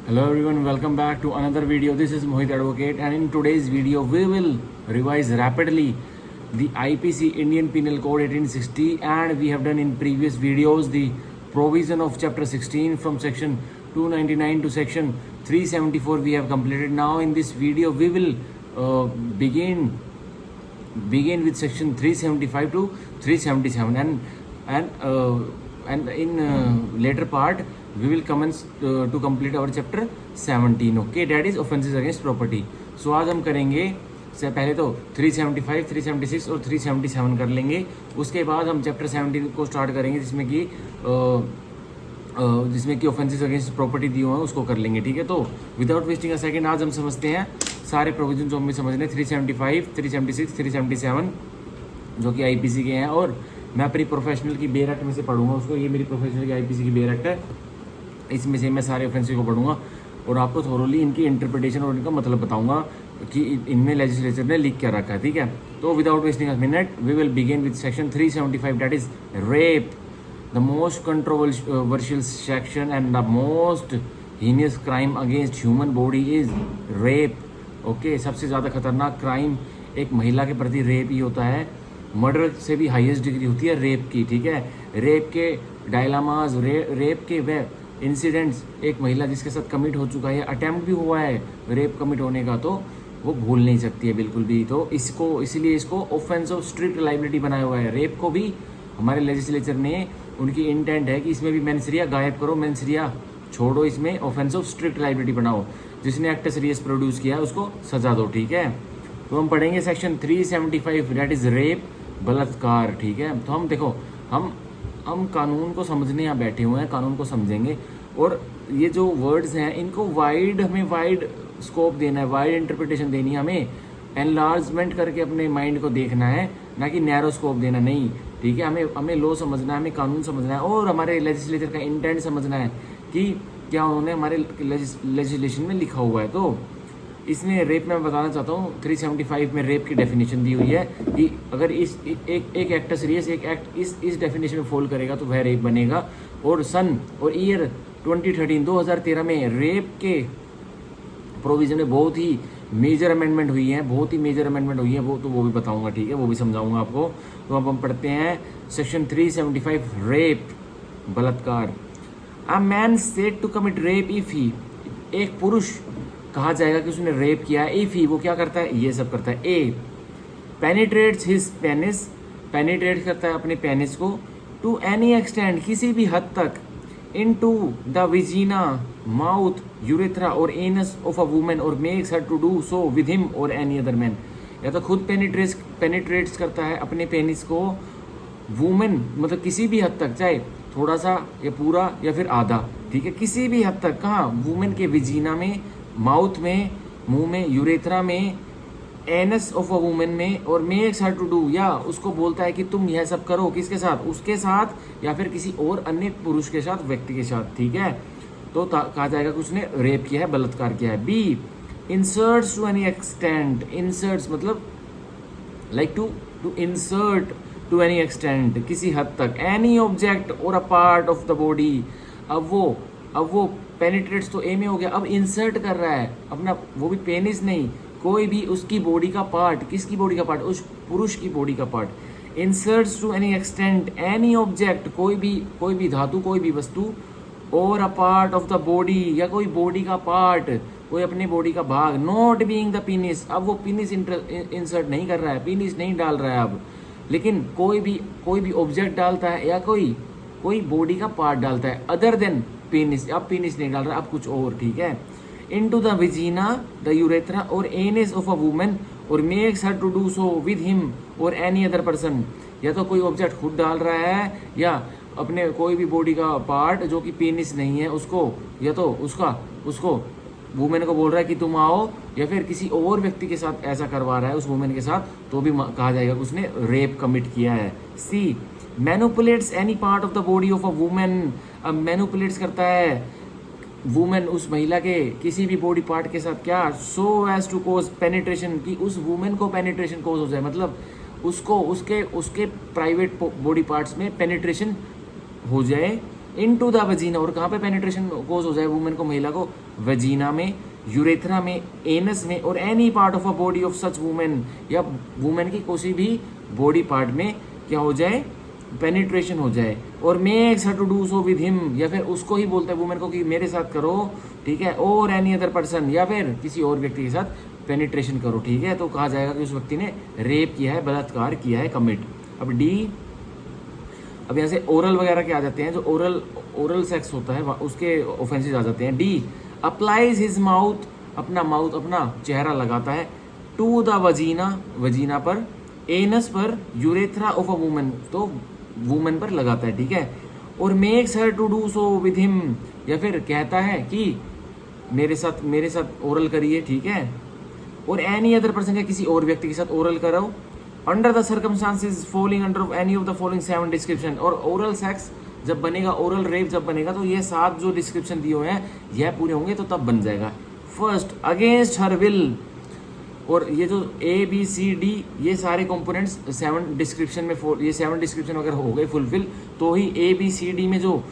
Hello everyone, welcome back to another video. This is Mohit Advocate, and in today's video we will revise rapidly the IPC Indian Penal Code 1860, and we have done in previous videos the provision of chapter 16 from section 299 to section 374 we have completed. Now in this video we will begin with section 375 to 377, and in later part we will commence to complete our chapter 17. Okay, that is offenses against property. So आज हम करेंगे से पहले तो 375, 376 और 377 कर लेंगे. उसके बाद हम चैप्टर 17 को स्टार्ट करेंगे जिसमें कि ऑफेंसेस अगेंस्ट प्रॉपर्टी दी हुआ है उसको कर लेंगे. ठीक है, तो विदाउट वेस्टिंग अ सेकंड आज हम समझते हैं सारे प्रोविजन जो हमें समझने 375, 376, 377 जो कि आईपीसी के हैं. और मैं अपनी प्रोफेशनल की बेयर एक्ट में से पढ़ूंगा उसको. ये मेरी प्रोफेशनल की आईपीसी की बेयर एक्ट है, इसमें से मैं सारे ऑफेंसेस को पढ़ूंगा और आपको थोरोली इनकी इंटरप्रिटेशन और इनका मतलब बताऊंगा कि इनमें लेजिस्लेचर ने लिख क्या रखा है. ठीक है, तो without wasting a minute we will begin with section 375, that is rape, the most controversial section and the most heinous crime against human body is rape. Okay, सबसे ज़्यादा खतरनाक क्राइम एक महिला के प्रति रेप ही होता है. मर्डर से भी हाईएस्ट डिग्री होती है रेप की. ठीक है, रेप के डायलामाज, रेप के वे इंसिडेंट्स, एक महिला जिसके साथ कमिट हो चुका है, अटैम्प्ट भी हुआ है रेप कमिट होने का, तो वो भूल नहीं सकती है बिल्कुल भी. तो इसलिए इसको ऑफेंस ऑफ स्ट्रिक्ट लाइबिलिटी बनाया हुआ है. रेप को भी हमारे लेजिस्लेचर ने, उनकी इंटेंट है कि इसमें भी मेंसरिया गायब करो, मेंसरिया छोड़ो, इसमें ऑफेंस ऑफ स्ट्रिक्ट लाइबिलिटी बनाओ. जिसने एक्ट सीरियस प्रोड्यूस किया है उसको सजा दो. ठीक है, तो हम पढ़ेंगे सेक्शन 375, दैट इज रेप, बलात्कार. ठीक है, तो हम देखो हम कानून को समझने यहाँ बैठे हुए हैं, कानून को समझेंगे और ये जो वर्ड्स हैं इनको हमें वाइड स्कोप देना है, वाइड इंटरप्रिटेशन देनी है. हमें एनलार्जमेंट करके अपने माइंड को देखना है, ना कि नैरो स्कोप देना नहीं. ठीक है, हमें लॉ समझना है, हमें कानून समझना है और हमारे लेजिस्लेचर का इंटेंट समझना है कि क्या उन्होंने हमारे लेजिस्लेशन में लिखा हुआ है. तो इसमें रेप में बताना चाहता हूँ 375 में रेप की डेफिनेशन दी हुई है कि अगर एक एक्ट सीरियस, एक एक्ट इस डेफिनेशन में फॉल करेगा तो वह रेप बनेगा. और सन और ईयर 2013 में रेप के प्रोविजन में बहुत ही मेजर अमेंडमेंट हुई है, वो भी बताऊंगा. ठीक है, वो भी समझाऊंगा आपको. तो अब हम पढ़ते हैं सेक्शन 375, रेप, बलात्कार. A man said to commit rape if he, एक पुरुष कहा जाएगा कि उसने रेप किया है इफ ही, वो क्या करता है, ये सब करता है. ए, पेनिट्रेट्स हिज पेनिस, पेनिट्रेट करता है अपने पेनिस को, टू एनी एक्सटेंड, किसी भी हद तक, into the vagina, mouth, urethra or anus of a woman or makes her to do so with him or any other man. या तो खुद पेनिट्रेट्स करता है अपने पेनिस को वुमेन, मतलब किसी भी हद तक, चाहे थोड़ा सा या पूरा या फिर आधा. ठीक है, किसी भी हद तक. कहाँ, वुमेन के विजीना में, माउथ में, मुंह में, यूरेथ्रा में, एनस ऑफ अ वुमेन में, और मेक्स हर टू डू, या उसको बोलता है कि तुम यह सब करो. किसके साथ, उसके साथ या फिर किसी और अन्य पुरुष के साथ, व्यक्ति के साथ. ठीक है, तो कहा जाएगा कि उसने रेप किया है, बलात्कार किया है. B, inserts to any extent, inserts मतलब like to insert to any extent, किसी हद तक, any object or a part of the body. अब वो पेनिट्रेट्स तो ए में हो गया, अब इंसर्ट कर रहा है अपना, वो भी पेनिस नहीं, कोई भी उसकी बॉडी का पार्ट. किसकी बॉडी का पार्ट, उस पुरुष की बॉडी का part. Inserts to any extent any object, कोई भी धातु, कोई भी वस्तु, or a part of the body, या कोई बॉडी का पार्ट, कोई अपने बॉडी का भाग, नॉट बीइंग द पेनिस. अब वो पेनिस इंसर्ट नहीं कर रहा है, पेनिस नहीं डाल रहा है अब, लेकिन कोई भी ऑब्जेक्ट डालता है या कोई बॉडी का पार्ट डालता है अदर देन पेनिस. अब पेनिस नहीं डाल रहा, अब कुछ और. ठीक है, into the vagina, the urethra or anus of a woman or makes her to do so with him or any other person. या तो कोई ऑब्जेक्ट खुद डाल रहा है या अपने कोई भी बॉडी का पार्ट जो कि पेनिस नहीं है उसको, या तो उसको वुमेन को बोल रहा है कि तुम आओ, या फिर किसी और व्यक्ति के साथ ऐसा करवा रहा है उस वुमेन के साथ, तो भी कहा जाएगा कि उसने रेप कमिट किया है. C, manipulates any part of the body of a woman. अब मैनिपुलेट्स करता है वुमेन, उस महिला के किसी भी बॉडी पार्ट के साथ, क्या, so as to cause penetration, कि उस वुमेन को पेनिट्रेशन कोज हो जाए, मतलब उसको उसके प्राइवेट बॉडी पार्ट्स में पेनिट्रेशन हो जाए इनटू द वजीना, और कहाँ पे पेनिट्रेशन कोज हो जाए वुमेन को, महिला को, वजीना में, यूरेथ्रा में, एनस में, और any part of a body of such women, या वुमेन की किसी भी बॉडी पार्ट में क्या हो जाए, पेनिट्रेशन हो जाए, or makes her to do so with him, या फिर उसको ही बोलता है वुमेन को कि मेरे साथ करो, ठीक है, और एनी अदर पर्सन, या फिर किसी और व्यक्ति के साथ पेनिट्रेशन करो, ठीक है, तो कहा जाएगा कि उस व्यक्ति ने रेप किया है, बलात्कार किया है, कमिट। अब डी, अब यहाँ से ओरल वगैरह के आ जाते हैं, जो ओरल सेक्स होता है उसके ऑफेंसेस आ जाते हैं। डी, अप्लाइज हिज माउथ, अपना माउथ, अपना चेहरा लगाता है, टू द वजीना, वजीना पर, एनस पर, यूरेथ्रा ऑफ अ वुमन, तो वुमन पर लगाता है, ठीक है, or makes her to do so with him, या फिर कहता है कि मेरे साथ ओरल करिए, ठीक है, और एनी अदर पर्सन, या किसी और व्यक्ति के साथ ओरल करो, under the circumstances falling under any of the following 7 description. और ओरल सेक्स जब बनेगा, ओरल रेप जब बनेगा, तो ये 7 जो डिस्क्रिप्शन दिए हुए हैं यह पूरे होंगे तो तब बन जाएगा। फर्स्ट, अगेंस्ट हर विल, और ये जो ABCD ये सारे कंपोनेंट्स 7 डिस्क्रिप्शन में, ये 7 डिस्क्रिप्शन अगर हो गए फुलफिल, तो ही ABCD में जो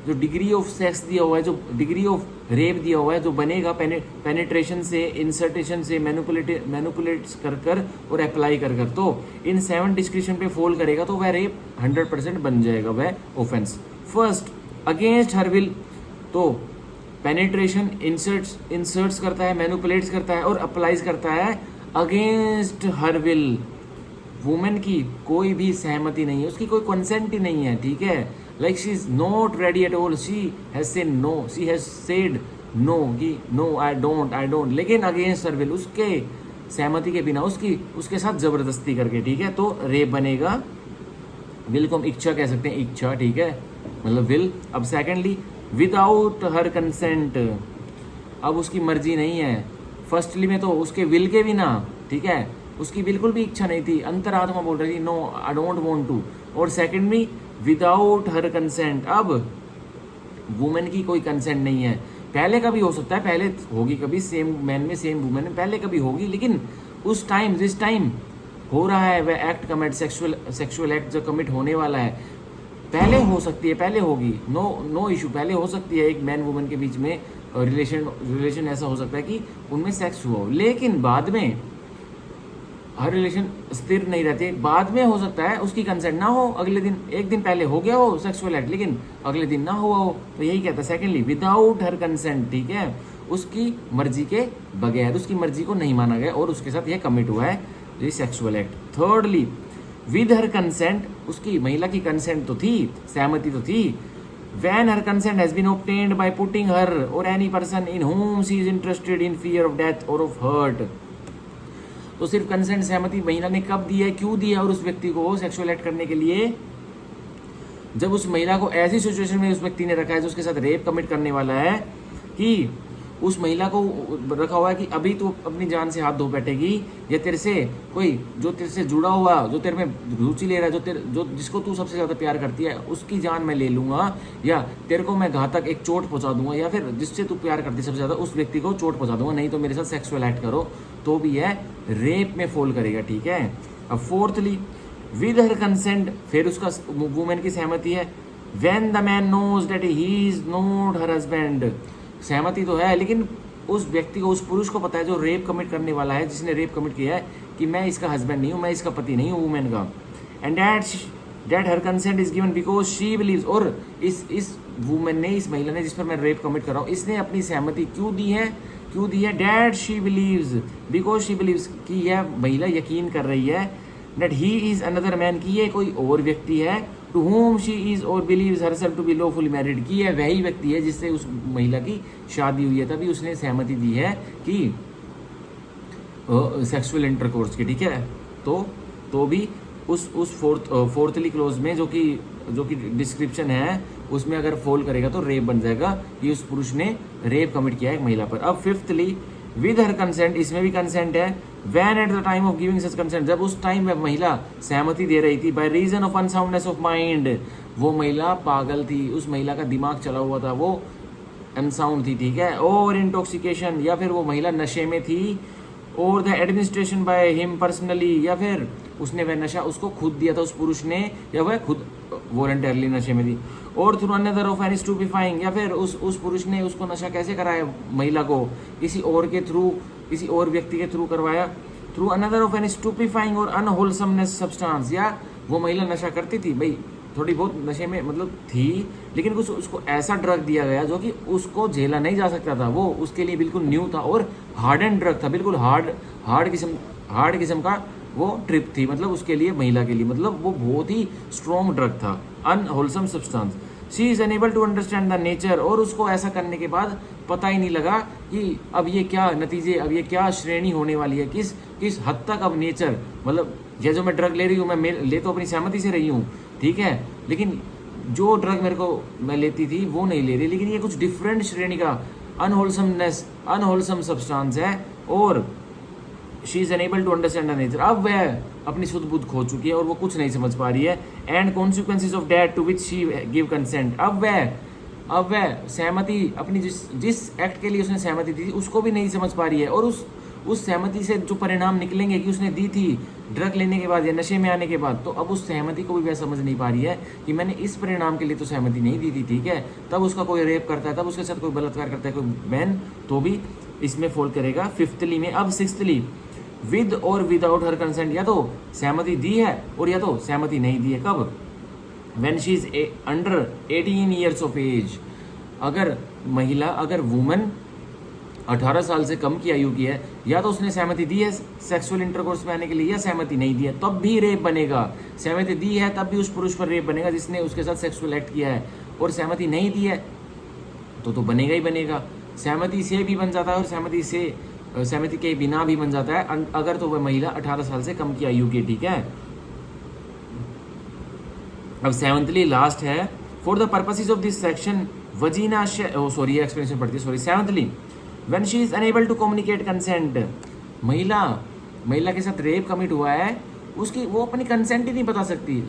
डिग्री ऑफ सेक्स दिया हुआ है, जो डिग्री ऑफ रेप दिया हुआ है, जो बनेगा पेनिट्रेशन से, इंसर्टेशन से, मैनिपुलेट कर और अप्लाई कर, तो इन 7 डिस्क्रिप्शन पे फॉल करेगा तो वह रेप 100% बन जाएगा, वह offence. First, against her will, तो पेनिट्रेशन, इंसर्ट्स करता है, मैनिपुलेट्स करता है और अप्लाइज करता है अगेंस्ट हर विल। वुमेन की कोई भी सहमति नहीं है, उसकी कोई कंसेंट ही नहीं है, ठीक है, like she is not ready at all, she has said no, कि नो आई डोंट, लेकिन अगेंस्ट हर विल, उसके सहमति के बिना, उसके साथ जबरदस्ती करके, ठीक है, तो रेप बनेगा। विल को हम इच्छा कह सकते हैं, इच्छा, ठीक है, मतलब विल। अब सेकेंडली, विदाउट हर कंसेंट, अब उसकी मर्जी नहीं है। फर्स्टली में तो उसके विल के बिना, ठीक है, उसकी बिल्कुल भी इच्छा नहीं थी, अंतरात्मा बोल रही थी no I don't want to. और सेकंड में विदाउट हर कंसेंट, अब वुमेन की कोई कंसेंट नहीं है। पहले कभी हो सकता है, पहले होगी कभी सेम मैन में सेम वुमेन में, पहले कभी होगी, लेकिन उस टाइम जिस टाइम हो रहा है वह एक्ट कमिट, सेक्सुअल एक्ट जो कमिट होने वाला है, पहले हो सकती है, पहले होगी, नो इशू, पहले हो सकती है एक मैन वुमेन के बीच में रिलेशन ऐसा हो सकता है कि उनमें सेक्स हुआ हो, लेकिन बाद में हर रिलेशन स्थिर नहीं रहते, बाद में हो सकता है उसकी कंसेंट ना हो, अगले दिन, एक दिन पहले हो गया हो सेक्सुअल एक्ट, लेकिन अगले दिन ना हुआ हो, तो यही कहता है सेकेंडली, विदाउट हर कंसेंट, ठीक है, उसकी मर्जी के बगैर, उसकी मर्जी को नहीं माना गया और उसके साथ यह कमिट हुआ है ये sexual act. Thirdly, with her consent, उसकी महिला की कंसेंट तो थी, सहमति तो थी, when her consent has been obtained by putting her or any person in whom she is interested in fear of death or of hurt, तो सिर्फ कंसेंट, सहमति महिला ने कब दी है, क्यों दी है, और उस व्यक्ति को सेक्सुअल एक्ट करने के लिए, जब उस महिला को ऐसी सिचुएशन में उस व्यक्ति ने रखा है जो उसके साथ रेप कमिट करने वाला है, कि उस महिला को रखा हुआ है कि अभी तो अपनी जान से हाथ धो बैठेगी, या तेरे से कोई जो तेरे से जुड़ा हुआ, जो तेरे में रुचि ले रहा है, जो जिसको तू सबसे ज़्यादा प्यार करती है, उसकी जान मैं ले लूँगा, या तेरे को मैं घातक एक चोट पहुँचा दूंगा, या फिर जिससे तू प्यार करती है सबसे ज़्यादा उस व्यक्ति को चोट पहुँचा दूंगा, नहीं तो मेरे साथ सेक्सुअल एक्ट करो, तो भी यह रेप में फॉल करेगा, ठीक है। अब फोर्थली, विद हर कंसेंट, फिर उसका वुमेन की सहमति है, when the man knows that he is not her husband, सहमति तो है, लेकिन उस व्यक्ति को, उस पुरुष को पता है जो रेप कमिट करने वाला है, जिसने रेप कमिट किया है, कि मैं इसका हस्बैंड नहीं हूँ, मैं इसका पति नहीं हूँ वुमेन का, and that her consent is given because she beliefs, और इस वुमेन ने, इस महिला ने जिस पर मैं रेप कमिट कर रहा हूँ, इसने अपनी सहमति क्यों दी है, that she believes, because she believes, कि यह महिला यकीन कर रही है, that he is another man, की ये कोई और व्यक्ति है, to whom she is or believes herself to be lawfully married, की यह वही व्यक्ति है जिससे उस महिला की शादी हुई है, तभी उसने सहमति दी है कि सेक्सुअल इंटरकोर्स की, ठीक है। तो भी उस फोर्थली क्लोज में जो कि डिस्क्रिप्शन है उसमें अगर फॉल करेगा तो रेप बन जाएगा, कि उस पुरुष ने रेप कमिट किया है एक महिला पर। अब फिफ्थली, विद हर कंसेंट, इसमें भी कंसेंट है, when at the time of giving such consent, जब उस टाइम में महिला सहमति दे रही थी, by reason of unsoundness of mind, वो महिला पागल थी, उस महिला का दिमाग चला हुआ था, वो अनसाउंड थी, ठीक है, और इंटॉक्सिकेशन, या फिर वो महिला नशे में थी, और the administration by him personally, या फिर उसने वह नशा उसको खुद दिया था उस पुरुष ने, या वह खुद वॉलंटरली नशे में थी, और थ्रू अनदर ऑफ एनी स्टूपिफाइंग, या फिर उस पुरुष ने उसको नशा कैसे कराया महिला को, किसी और के थ्रू, किसी और व्यक्ति के थ्रू करवाया, थ्रू अनदर ऑफ एनी स्टूपिफाइंग और अनहोलसमनेस सब्सटेंस, या वो महिला नशा करती थी भाई, थोड़ी बहुत नशे में मतलब थी, लेकिन कुछ उसको ऐसा ड्रग दिया गया जो कि उसको झेला नहीं जा सकता था, वो उसके लिए बिल्कुल न्यू था और हार्ड एंड ड्रग था, बिल्कुल हार्ड किस्म का वो ट्रिप थी, मतलब उसके लिए, महिला के लिए, मतलब वो बहुत ही स्ट्रॉन्ग ड्रग था, unwholesome substance. She is unable to understand the nature, और उसको ऐसा करने के बाद पता ही नहीं लगा कि अब ये क्या नतीजे, अब ये क्या श्रेणी होने वाली है, किस किस हद तक अब नेचर, मतलब ये जो मैं ड्रग ले रही हूँ, मैं ले तो अपनी सहमति से रही हूँ, ठीक है, लेकिन जो ड्रग मेरे को मैं लेती थी वो नहीं ले रही, लेकिन ये कुछ डिफरेंट श्रेणी का अनहोलसम सब्सटेंस है, और she is unable to understand the nature, अब वह अपनी शुद्ध बुद्ध खो चुकी है और वो कुछ नहीं समझ पा रही है, and consequences of that to which she give consent, अब वह सहमति, अपनी जिस एक्ट के लिए उसने सहमति दी थी उसको भी नहीं समझ पा रही है, और उस सहमति से जो परिणाम निकलेंगे कि उसने दी थी ड्रग लेने के बाद या नशे में आने के बाद, तो अब उस सहमति को भी वह समझ नहीं पा रही है कि मैंने इस परिणाम के लिए तो सहमति नहीं दी थी, ठीक है, तब उसका कोई रेप करता है, तब उसके साथ कोई बलात्कार करता है कोई मैन, तो भी इसमें फॉल करेगा फिफ्थली में। अब सिक्स्थली, विद और विदाउट हर कंसेंट, या तो सहमति दी है और या तो सहमति नहीं दी है, कब, when she is under 18 years of age, अगर वुमन 18 साल से कम की आयु की है, या तो उसने सहमति दी है सेक्सुअल इंटरकोर्स में आने के लिए, या सहमति नहीं दी है तब भी रेप बनेगा, सहमति दी है तब भी उस पुरुष पर रेप बनेगा जिसने उसके साथ सेक्सुअल एक्ट किया है, और सहमति नहीं दी है तो बनेगा ही बनेगा, सहमति से भी बन जाता है और सहमति के बिना भी बन जाता है, अगर तो वह महिला 18 साल से कम की आयु की, ठीक है। अब सेवंथली लास्ट है, for the purposes of this section vagina, explanation पढ़ती है, seventhly, when she is unable to communicate consent, महिला के साथ रेप कमिट हुआ है, उसकी वो अपनी कंसेंट ही नहीं बता सकती,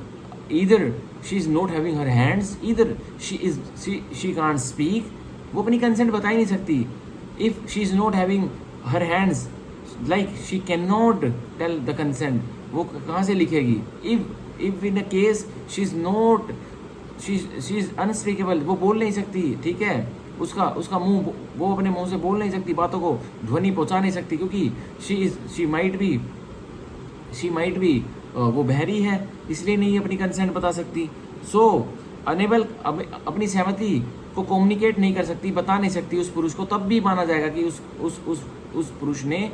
either she is not having her hands, either she can't speak, वो अपनी कंसेंट बता ही नहीं सकती, if she is not having her hands, like she can not tell the consent, वो कहाँ से लिखेगी, if in a case she is not, she is unspeakable, वो बोल नहीं सकती, ठीक है, उसका मुंह, वो अपने मुंह से बोल नहीं सकती, बातों को ध्वनि पहुंचा नहीं सकती, क्योंकि शी माइट बी वो बहरी है, इसलिए नहीं अपनी कंसेंट बता सकती, सो अनेबल, अपनी सहमति को कम्युनिकेट नहीं कर सकती, बता नहीं सकती उस पुरुष को, तब भी माना जाएगा कि उस पुरुष ने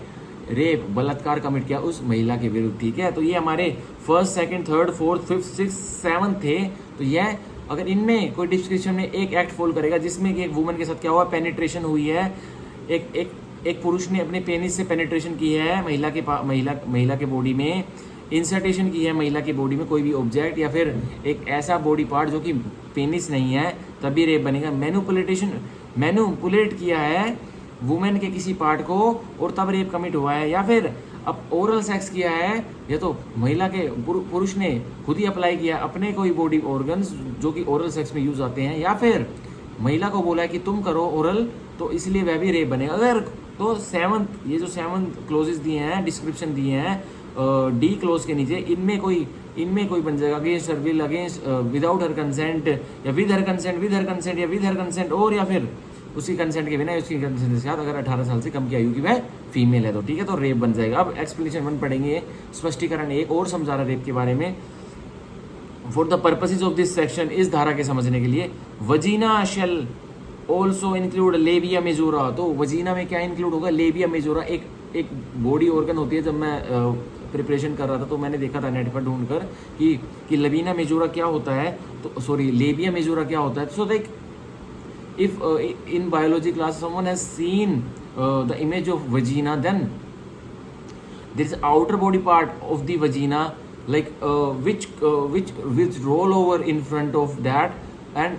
रेप, बलात्कार कमिट किया उस महिला के विरुद्ध, ठीक है। तो ये हमारे first, second, third, fourth, fifth, six, seventh थे, तो यह अगर इनमें कोई डिस्क्रिप्शन में एक एक्ट फॉल करेगा जिसमें कि एक वुमन के साथ क्या हुआ, पेनिट्रेशन हुई है, एक पुरुष ने अपने पेनिस से पेनिट्रेशन की है महिला के बॉडी में, इंसर्टेशन की है महिला की बॉडी में कोई भी ऑब्जेक्ट, या फिर एक ऐसा बॉडी पार्ट जो कि पेनिस नहीं है, तभी रेप बनेगा। मैनुपुलेट किया है वुमेन के किसी पार्ट को और तब रेप कमिट हुआ है, या फिर अब ओरल सेक्स किया है, या तो महिला के पुरुष ने खुद ही अप्लाई किया अपने कोई बॉडी ऑर्गन्स जो कि ओरल सेक्स में यूज आते हैं, या फिर महिला को बोला है कि तुम करो ओरल, तो इसलिए वह भी रेप बनेगा। अगर तो ये जो सेवंथ क्लोजेस दिए हैं, डिस्क्रिप्शन दिए हैं डी क्लोज के नीचे, इनमें कोई बन जाएगा against her will, against without her consent, या विद हर कंसेंट, या विद हर कंसेंट, और या फिर उसकी कंसेंट के बिना, उसकी कंसेंट के साथ, अगर 18 साल से कम की आयु की वह फीमेल है तो, ठीक है, तो रेप बन जाएगा। अब एक्सप्लेनेशन 1 पढ़ेंगे, स्पष्टीकरण 1 और समझा रहा रेप के बारे में। For the purposes of this section, इस धारा के समझने के लिए, vagina shall also include labia majora, तो वजीना में क्या इंक्लूड होगा, लेबिया मेजोरा, एक बॉडी ऑर्गन होती है। जब मैं प्रिपरेशन कर रहा था तो मैंने देखा था नेट पर ढूंढकर कि लेबिया मेजोरा क्या होता है, तो सॉरी लेबिया मेजोरा क्या होता है। So like if in biology class someone has seen the image of vagina, then there is outer body part of the vagina, like which roll over in front of that, and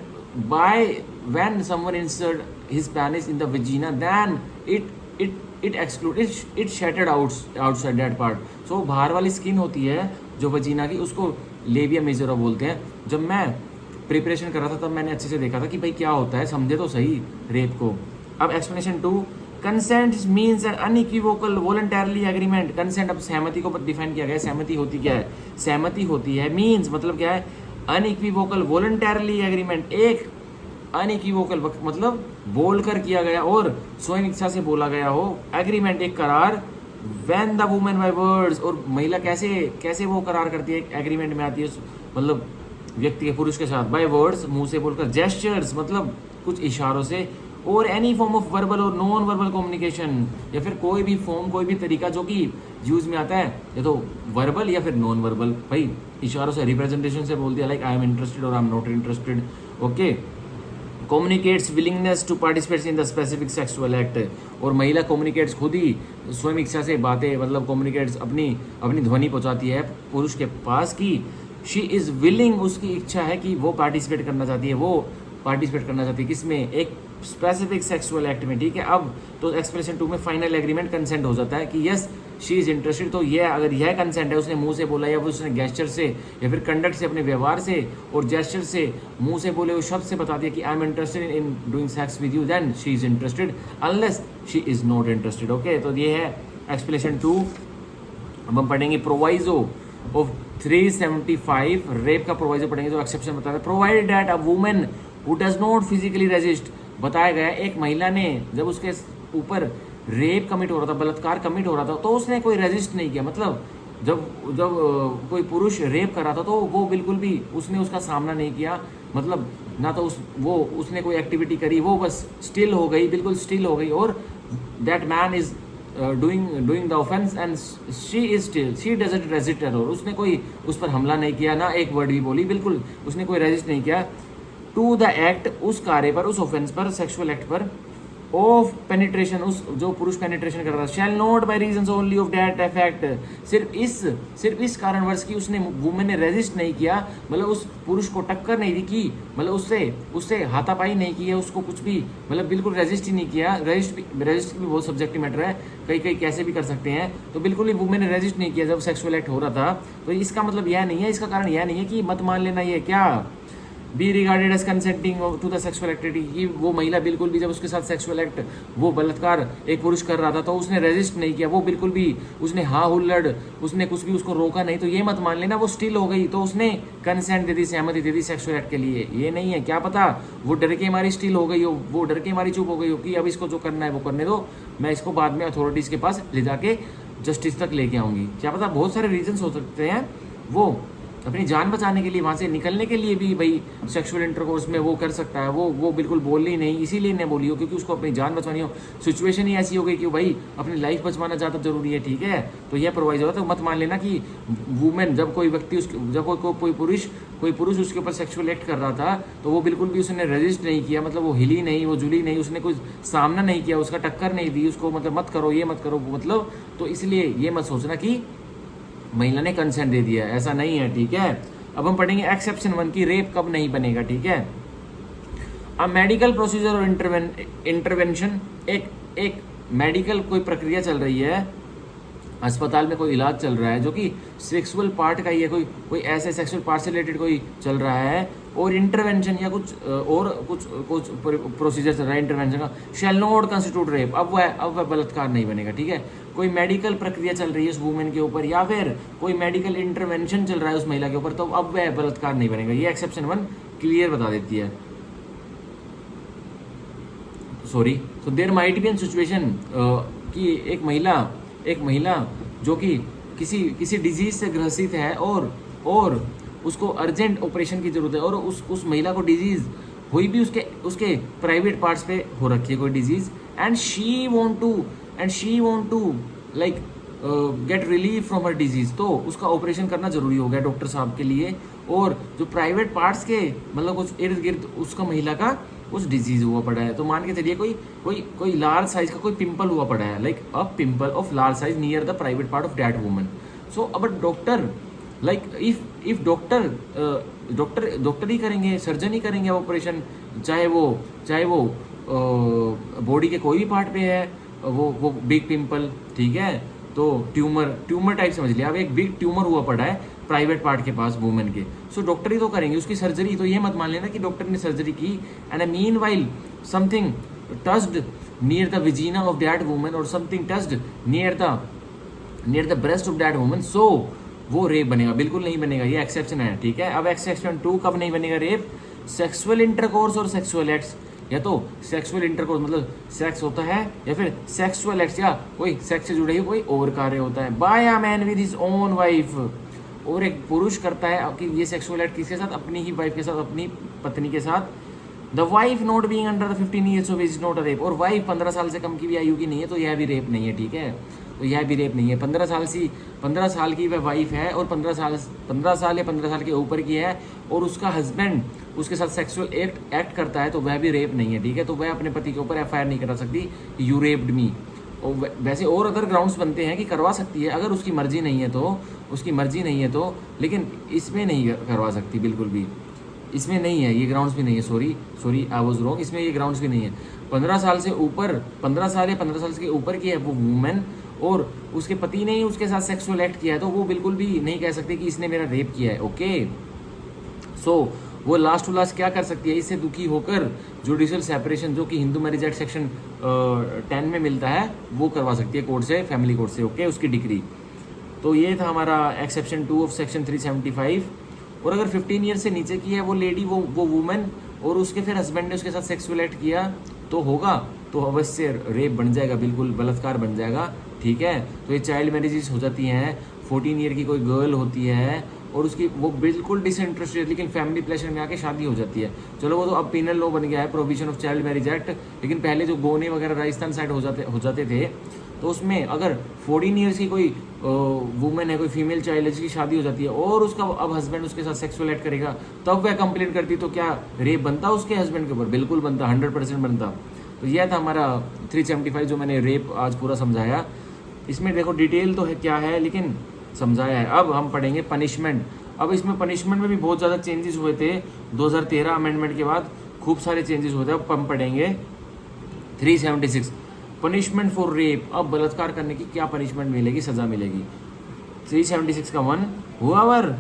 when someone insert his penis in the vagina, then it excludes, it shattered outside that part. So बाहर वाली skin होती है जो वजीना की, उसको labia majora बोलते हैं। जब मैं प्रिपरेशन कर रहा था तब मैंने अच्छे से देखा था कि भाई क्या होता है, समझे तो सही रेप को। अब explanation 2, consent means an unequivocal voluntarily agreement. Consent, अब सहमति को डिफाइन किया गया है। सहमति होती क्या है, सहमति होती है मीन्स मतलब क्या है, अनइक्विवोकल वॉलंटरली एग्रीमेंट, एक अनइक्विवोकल मतलब बोल कर किया गया और स्वयं इच्छा से बोला गया हो एग्रीमेंट, एक करार। When the women by words, और महिला कैसे कैसे वो करार करती है, एग्रीमेंट में आती है मतलब व्यक्ति के पुरुष के साथ, बाय वर्ड्स मुंह से बोलकर, जेस्चर्स मतलब कुछ इशारों से, और एनी फॉर्म ऑफ वर्बल और नॉन वर्बल कम्युनिकेशन, या फिर कोई भी फॉर्म कोई भी तरीका जो कि यूज में आता है, या तो वर्बल या फिर नॉन वर्बल, भाई इशारों से, रिप्रेजेंटेशन से बोल दिया like I am interested or I am not interested, okay. Communicates willingness to participate in the specific sexual act, और महिला कम्युनिकेट्स खुद ही स्वयं इच्छा से बातें मतलब कम्युनिकेट्स अपनी अपनी ध्वनि पहुंचाती है पुरुष के पास कि शी इज़ विलिंग, उसकी इच्छा है कि वो पार्टिसिपेट करना चाहती है, वो पार्टिसिपेट करना चाहती है किसमें, एक स्पेसिफिक सेक्सुअल एक्ट में, ठीक है। अब तो एक्सप्रेशन 2 में फाइनल एग्रीमेंट कंसेंट हो जाता है कि यस शी इज़ इंटरेस्टेड, तो यह अगर यह कंसेंट है, उसने मुंह से बोला या फिर उसने गेस्चर से या फिर कंडक्ट से, अपने व्यवहार से और जेस्चर से, मुंह से बोले हुए शब्द से बता दिया कि I am interested in doing sex with you, then she is interested unless she is not interested, okay. तो ये है एक्सप्लेनेशन 2। अब हम पढ़ेंगे प्रोवाइजो ऑफ 375, रेप का प्रोवाइजो पढ़ेंगे जो एक्सेप्शन बताता है। Provided that a woman who does not physically resist, बताया गया एक महिला ने जब उसके ऊपर रेप कमिट हो रहा था, बलात्कार कमिट हो रहा था, तो उसने कोई रेजिस्ट नहीं किया, मतलब जब जब कोई पुरुष रेप कर रहा था तो वो बिल्कुल भी उसने उसका सामना नहीं किया, मतलब ना तो उसने कोई एक्टिविटी करी, वो बस स्टिल हो गई, बिल्कुल स्टिल हो गई, और that man is doing the offence and she is still, she doesn't resist at all, उसने कोई उस पर हमला नहीं किया, ना एक वर्ड भी बोली, बिल्कुल उसने कोई रेजिस्ट नहीं किया टू द एक्ट, उस कार्य पर, उस ऑफेंस पर, सेक्सुअल एक्ट पर, ऑफ पेनिट्रेशन, उस जो पुरुष पेनिट्रेशन कर रहा था, shall not by reasons only of that effect, सिर्फ इस कारणवश की उसने वुमेन ने रेजिस्ट नहीं किया, मतलब उस पुरुष को टक्कर नहीं दी की, मतलब उससे हाथापाई नहीं की है, उसको कुछ भी मतलब बिल्कुल रेजिस्ट ही नहीं किया। रेजिस्ट भी बहुत सब्जेक्टिव मैटर है, कई कैसे भी कर सकते हैं, तो बिल्कुल ही वुमेन ने रेजिस्ट नहीं किया जब सेक्सुअल एक्ट हो रहा था, तो इसका मतलब यह नहीं है, इसका कारण यह नहीं है कि मत मान लेना ये क्या be regarded as consenting to the sexual activity, कि वो महिला बिल्कुल भी जब उसके साथ सेक्सुअल एक्ट वो बलात्कार एक पुरुष कर रहा था तो उसने रेजिस्ट नहीं किया, वो बिल्कुल भी उसने हाँ हुल्लड़, उसने कुछ भी उसको रोका नहीं, तो ये मत मान लेना वो स्टिल हो गई, तो उसने कंसेंट दे दी, सहमति दे दी सेक्सुअल एक्ट के लिए, ये नहीं है, क्या पता वो डर के मारी स्टिल हो गई हो, वो डर के मारी चुप हो गई हो कि अब इसको जो करना है वो करने दो, मैं इसको बाद में अथॉरिटीज़ के पास ले जाके जस्टिस तक लेके आऊँगी, क्या पता बहुत सारे रीजन्स हो सकते हैं, वो अपनी जान बचाने के लिए, वहाँ से निकलने के लिए भी भाई सेक्सुअल इंटरकोर्स में वो कर सकता है, वो बिल्कुल बोली नहीं, इसीलिए नहीं बोली हो क्योंकि उसको अपनी जान बचानी हो, सिचुएशन ही ऐसी हो गई कि भाई अपनी लाइफ बचवाना ज़्यादा जरूरी है, ठीक है। तो यह प्रोवाइड होता है, तो मत मान लेना कि वुमेन जब कोई व्यक्ति जब कोई पुरुष उसके ऊपर सेक्सुअल एक्ट कर रहा था तो वो बिल्कुल भी उसने रेजिस्ट नहीं किया, मतलब वो हिली नहीं, वो जुली नहीं, उसने कुछ सामना नहीं किया, उसका टक्कर नहीं दी उसको, मतलब मत करो ये मत करो, मतलब तो इसलिए ये मत सोचना कि महिला ने कंसेंट दे दिया, ऐसा नहीं है, ठीक है। अब हम पढ़ेंगे एक्सेप्शन 1 की रेप कब नहीं बनेगा, ठीक है। अब मेडिकल प्रोसीजर और इंटरवेंशन, एक मेडिकल कोई प्रक्रिया चल रही है, अस्पताल में कोई इलाज चल रहा है जो कि सेक्सुअल पार्ट का ही है, कोई ऐसे सेक्सुअल पार्ट से रिलेटेड कोई चल रहा है, और इंटरवेंशन या कुछ प्रोसीजर चल रहा है इंटरवेंशन का, शैल नॉट कंस्टिट्यूट रेप, अब वह बलात्कार नहीं बनेगा, ठीक है। कोई मेडिकल प्रक्रिया चल रही है उस वुमेन के ऊपर या फिर कोई मेडिकल इंटरवेंशन चल रहा है उस महिला के ऊपर, तो अब वह बलात्कार नहीं बनेगा, ये एक्सेप्शन 1 क्लियर बता देती है। सॉरी, तो there might be an situation कि एक महिला जो कि किसी डिजीज से ग्रसित है और उसको अर्जेंट ऑपरेशन की जरूरत है, और उस महिला को डिजीज हुई भी उसके प्राइवेट पार्ट्स पे हो रखी है कोई disease, and she want to like get relief from her disease, तो उसका ऑपरेशन करना जरूरी हो गया डॉक्टर साहब के लिए, और जो प्राइवेट पार्ट्स के मतलब कुछ इर्द गिर्द उसका महिला का कुछ डिजीज हुआ पड़ा है, तो मान के चलिए कोई लार्ज साइज का कोई पिंपल हुआ पड़ा है, like a pimple of large size near the private part of that woman, so अब डॉक्टर लाइक इफ डॉक्टर ही करेंगे, सर्जन ही करेंगे ऑपरेशन, चाहे वो बॉडी के कोई भी पार्ट पे है, वो बिग पिंपल, ठीक है, तो ट्यूमर टाइप समझ लिया, अब एक बिग ट्यूमर हुआ पड़ा है प्राइवेट पार्ट के पास वुमेन के, सो डॉक्टर ही तो करेंगे उसकी सर्जरी, तो ये मत मान लेना कि डॉक्टर ने सर्जरी की and meanwhile something touched near the vagina of that woman और something touched near the breast of that woman, so वो रेप बनेगा, बिल्कुल नहीं बनेगा, ये एक्सेप्शन है, ठीक है। अब एक्सेप्शन 2 कब नहीं बनेगा रेप? सेक्सुअल इंटरकोर्स और सेक्सुअल एक्ट्स, या तो सेक्सुअल इंटरकोर्स मतलब सेक्स होता है, या फिर सेक्सुअल एक्ट्स या कोई सेक्स से जुड़े हुए कोई और कार्य होता है by a man with his own wife, और एक पुरुष करता है कि ये सेक्सुअल एक्ट किसके साथ? अपनी ही वाइफ के साथ, अपनी पत्नी के साथ। The wife not being under 15 years of age is not a rape, और वाइफ 15 साल से कम की भी आयु की नहीं है तो यह भी रेप नहीं है, ठीक है। तो यह भी रेप नहीं है। 15 साल की वह वाइफ है और 15 साल या 15 साल के ऊपर की है और उसका हस्बैंड उसके साथ सेक्सुअल एक्ट करता है तो वह भी रेप नहीं है, ठीक है। तो वह अपने पति के ऊपर FIR नहीं करा सकती यू रेप्ड मी। और वैसे और अदर ग्राउंड्स बनते हैं कि करवा सकती है अगर उसकी मर्जी नहीं है तो, लेकिन इसमें नहीं करवा सकती, बिल्कुल भी इसमें नहीं है, ये ग्राउंड्स भी नहीं है। सॉरी आई वाज रॉन्ग, इसमें ये ग्राउंड्स भी नहीं है। 15 साल से ऊपर, 15 साल या 15 साल के ऊपर की है वो वुमेन और उसके पति ने ही उसके साथ सेक्सुअल एक्ट किया है तो वो बिल्कुल भी नहीं कह सकते कि इसने मेरा रेप किया है, ओके। सो वो लास्ट टू लास्ट क्या कर सकती है? इससे दुखी होकर जुडिशियल सेपरेशन जो कि हिंदू मैरिज एक्ट सेक्शन 10 में मिलता है वो करवा सकती है कोर्ट से, फैमिली कोर्ट से, ओके, उसकी डिग्री। तो ये था हमारा एक्सेप्शन 2 ऑफ सेक्शन 375। और अगर 15 ईयर से नीचे की है वो लेडी, वो वुमेन, और उसके फिर हस्बैंड ने उसके साथ सेक्सुअल एक्ट किया तो होगा, तो अवश्य रेप बन जाएगा, बिल्कुल बलात्कार बन जाएगा, ठीक है। तो ये चाइल्ड मैरिजेस हो जाती हैं। 14 ईयर की कोई गर्ल होती है और उसकी वो बिल्कुल डिसइंटरेस्टेड लेकिन फैमिली प्लेजर में आके शादी हो जाती है, चलो वो तो अब पीनल लॉ बन गया है, provision of child marriage act, लेकिन पहले जो गोने वगैरह राजस्थान साइड हो जाते थे तो उसमें अगर 14 ईयर्स की कोई वुमेन है, कोई फीमेल चाइल्ड है जिसकी शादी हो जाती है और उसका अब हस्बैंड उसके साथ सेक्सुअल एक्ट करेगा तब वह कंप्लेंट करती तो क्या रेप बनता उसके हस्बैंड के ऊपर? बिल्कुल बनता, 100% बनता। तो यह था हमारा 375 जो मैंने रेप आज पूरा समझाया। इसमें देखो डिटेल तो है क्या है लेकिन समझाया है। अब हम पढ़ेंगे पनिशमेंट। अब इसमें पनिशमेंट में भी बहुत ज़्यादा चेंजेस हुए थे 2013 अमेंडमेंट के बाद, खूब सारे चेंजेस हुए थे। अब हम पढ़ेंगे 376 पनिशमेंट फॉर रेप। अब बलात्कार करने की क्या पनिशमेंट मिलेगी, सजा मिलेगी। 376 का 1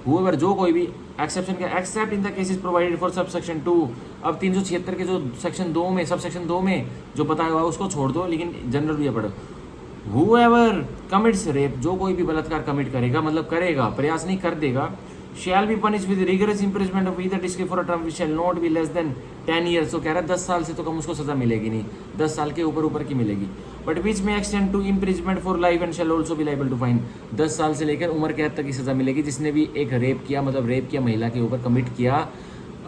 हुएवर जो कोई भी एक्सेप्शन का accept in the cases provided for sub section 2। अब 376 के जो सेक्शन 2 में, सब सेक्शन 2 में जो बताया हुआ है उसको छोड़ दो, लेकिन जनरल भी पढ़ो। हुएवर कमिट्स रेप, जो कोई भी बलात्कार कमिट करेगा, मतलब करेगा, प्रयास नहीं कर देगा, शैल be punish with rigorous imprisonment of either describe for a term which shall not be less then 10 years. तो कह रहा है 10 साल से तो कम उसको सजा मिलेगी नहीं, 10 साल के ऊपर की मिलेगी। But which may extend to imprisonment for life and shall also be liable to fine. 10 साल से लेकर उम्र कैद तक की सजा मिलेगी जिसने भी एक रेप किया, मतलब रेप किया महिला के ऊपर, कमिट किया,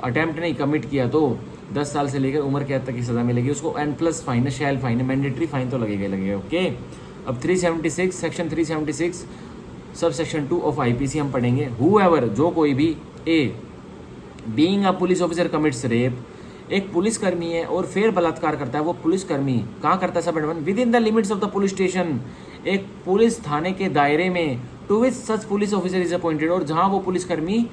अटेम्प्ट नहीं कमिट किया, तो 10 साल से लेकर उम्र कैद तक की सजा मिलेगी उसको। एंड प्लस फाइन है, शैल फाइन है, मैंडेटरी फाइन तो लगेगा, ओके। अब 376 section 376 sub section 2 of IPC हम पढ़ेंगे। हुएवर जो कोई भी, a being a police officer commits rape, एक पुलिसकर्मी है और फिर बलात्कार करता है। वो पुलिसकर्मी कहाँ करता है? सब within the limits of the police station, एक पुलिस थाने के दायरे में, to which such police officer is appointed, और जहाँ वो पुलिसकर्मी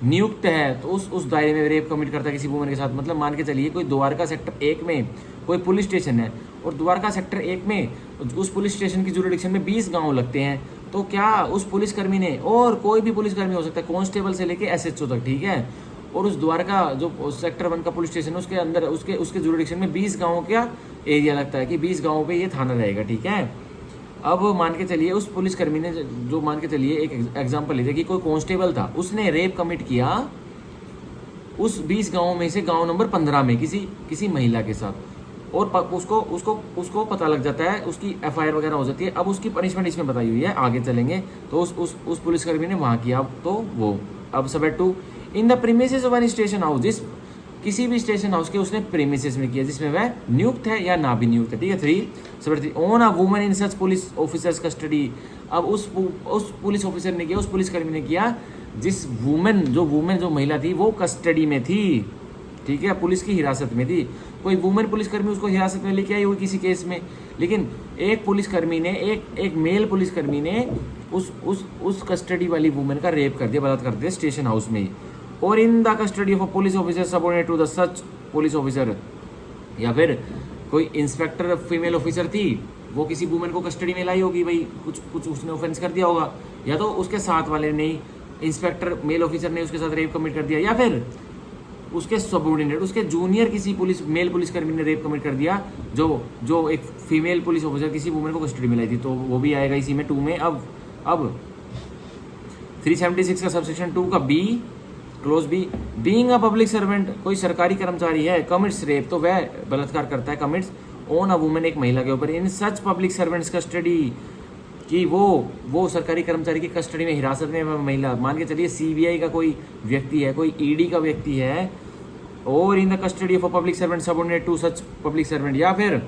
नियुक्त है तो उस दायरे में रेप कमिट करता है किसी वुमन के साथ। मतलब मान के चलिए कोई द्वारका सेक्टर 1 में कोई पुलिस स्टेशन है और द्वारका सेक्टर 1 में उस पुलिस स्टेशन की जुरिडिक्शन में 20 गांव लगते हैं, तो क्या उस पुलिसकर्मी ने, और कोई भी पुलिसकर्मी हो सकता है, कांस्टेबल से लेके SHO तक, ठीक है, और उस द्वारका जो सेक्टर 1 का पुलिस स्टेशन है उसके अंदर उसके जुरिडिक्शन में 20 गाँवों का एरिया लगता है कि 20 गाँवों पे ये थाना रहेगा, ठीक है। अब मान के चलिए उस पुलिसकर्मी ने, जो मान के चलिए एक एग्जांपल लीजिए कि कोई कांस्टेबल था, उसने रेप कमिट किया उस 20 गाँवों में से गाँव नंबर 15 में किसी महिला के साथ, और उसको पता लग जाता है, उसकी FIR वगैरह हो जाती है। अब उसकी पनिशमेंट इसमें बताई हुई है, आगे चलेंगे। तो उस पुलिसकर्मी ने वहाँ किया, तो वो अब सब 2 इन the premises of any station house, जिस किसी भी स्टेशन हाउस के उसने प्रीमिसेस में किया जिसमें वह नियुक्त है या ना भी नियुक्त है, ठीक है। 3 own a woman in such police officers custody. अब उस पुलिस ऑफिसर ने किया, उस पुलिसकर्मी ने किया जिस वुमेन जो महिला थी वो कस्टडी में थी, ठीक है, पुलिस की हिरासत में थी। कोई वुमेन पुलिसकर्मी उसको हिरासत में लेके आई हुई किसी केस में, लेकिन एक पुलिसकर्मी ने, एक मेल पुलिसकर्मी ने उस कस्टडी वाली वुमेन का रेप कर दिया, बलात्कार कर दिया स्टेशन हाउस में ही, or in the custody of a police officer subordinate to the such police officer. या फिर कोई इंस्पेक्टर फीमेल ऑफिसर थी, वो किसी वुमेन को कस्टडी में लाई होगी, भाई कुछ उसने ऑफेंस कर दिया होगा, या तो उसके साथ वाले ने, इंस्पेक्टर मेल ऑफिसर ने उसके साथ रेप कमिट कर दिया, या फिर उसके सबऑर्डिनेट, उसके जूनियर किसी मेल पुलिसकर्मी ने रेप कमिट कर दिया, जो एक फीमेल पुलिस ऑफिसर किसी वुमेन को कस्टडी में लाई थी, तो वो भी आएगा इसी में 2 में। अब 376 का सबसेक्शन 2 का B clause B, being a public servant, कोई सरकारी कर्मचारी है, कमिट्स रेप, तो वह बलात्कार करता है, कमिट्स ऑन अ वुमेन, एक महिला के ऊपर, इन सच पब्लिक सर्वेंट्स कस्टडी, कि वो सरकारी कर्मचारी की कस्टडी में, हिरासत में महिला, मान के चलिए सीबीआई का कोई व्यक्ति है, कोई ईडी का व्यक्ति है, or in the custody of a public servant subordinate to such public servant, या फिर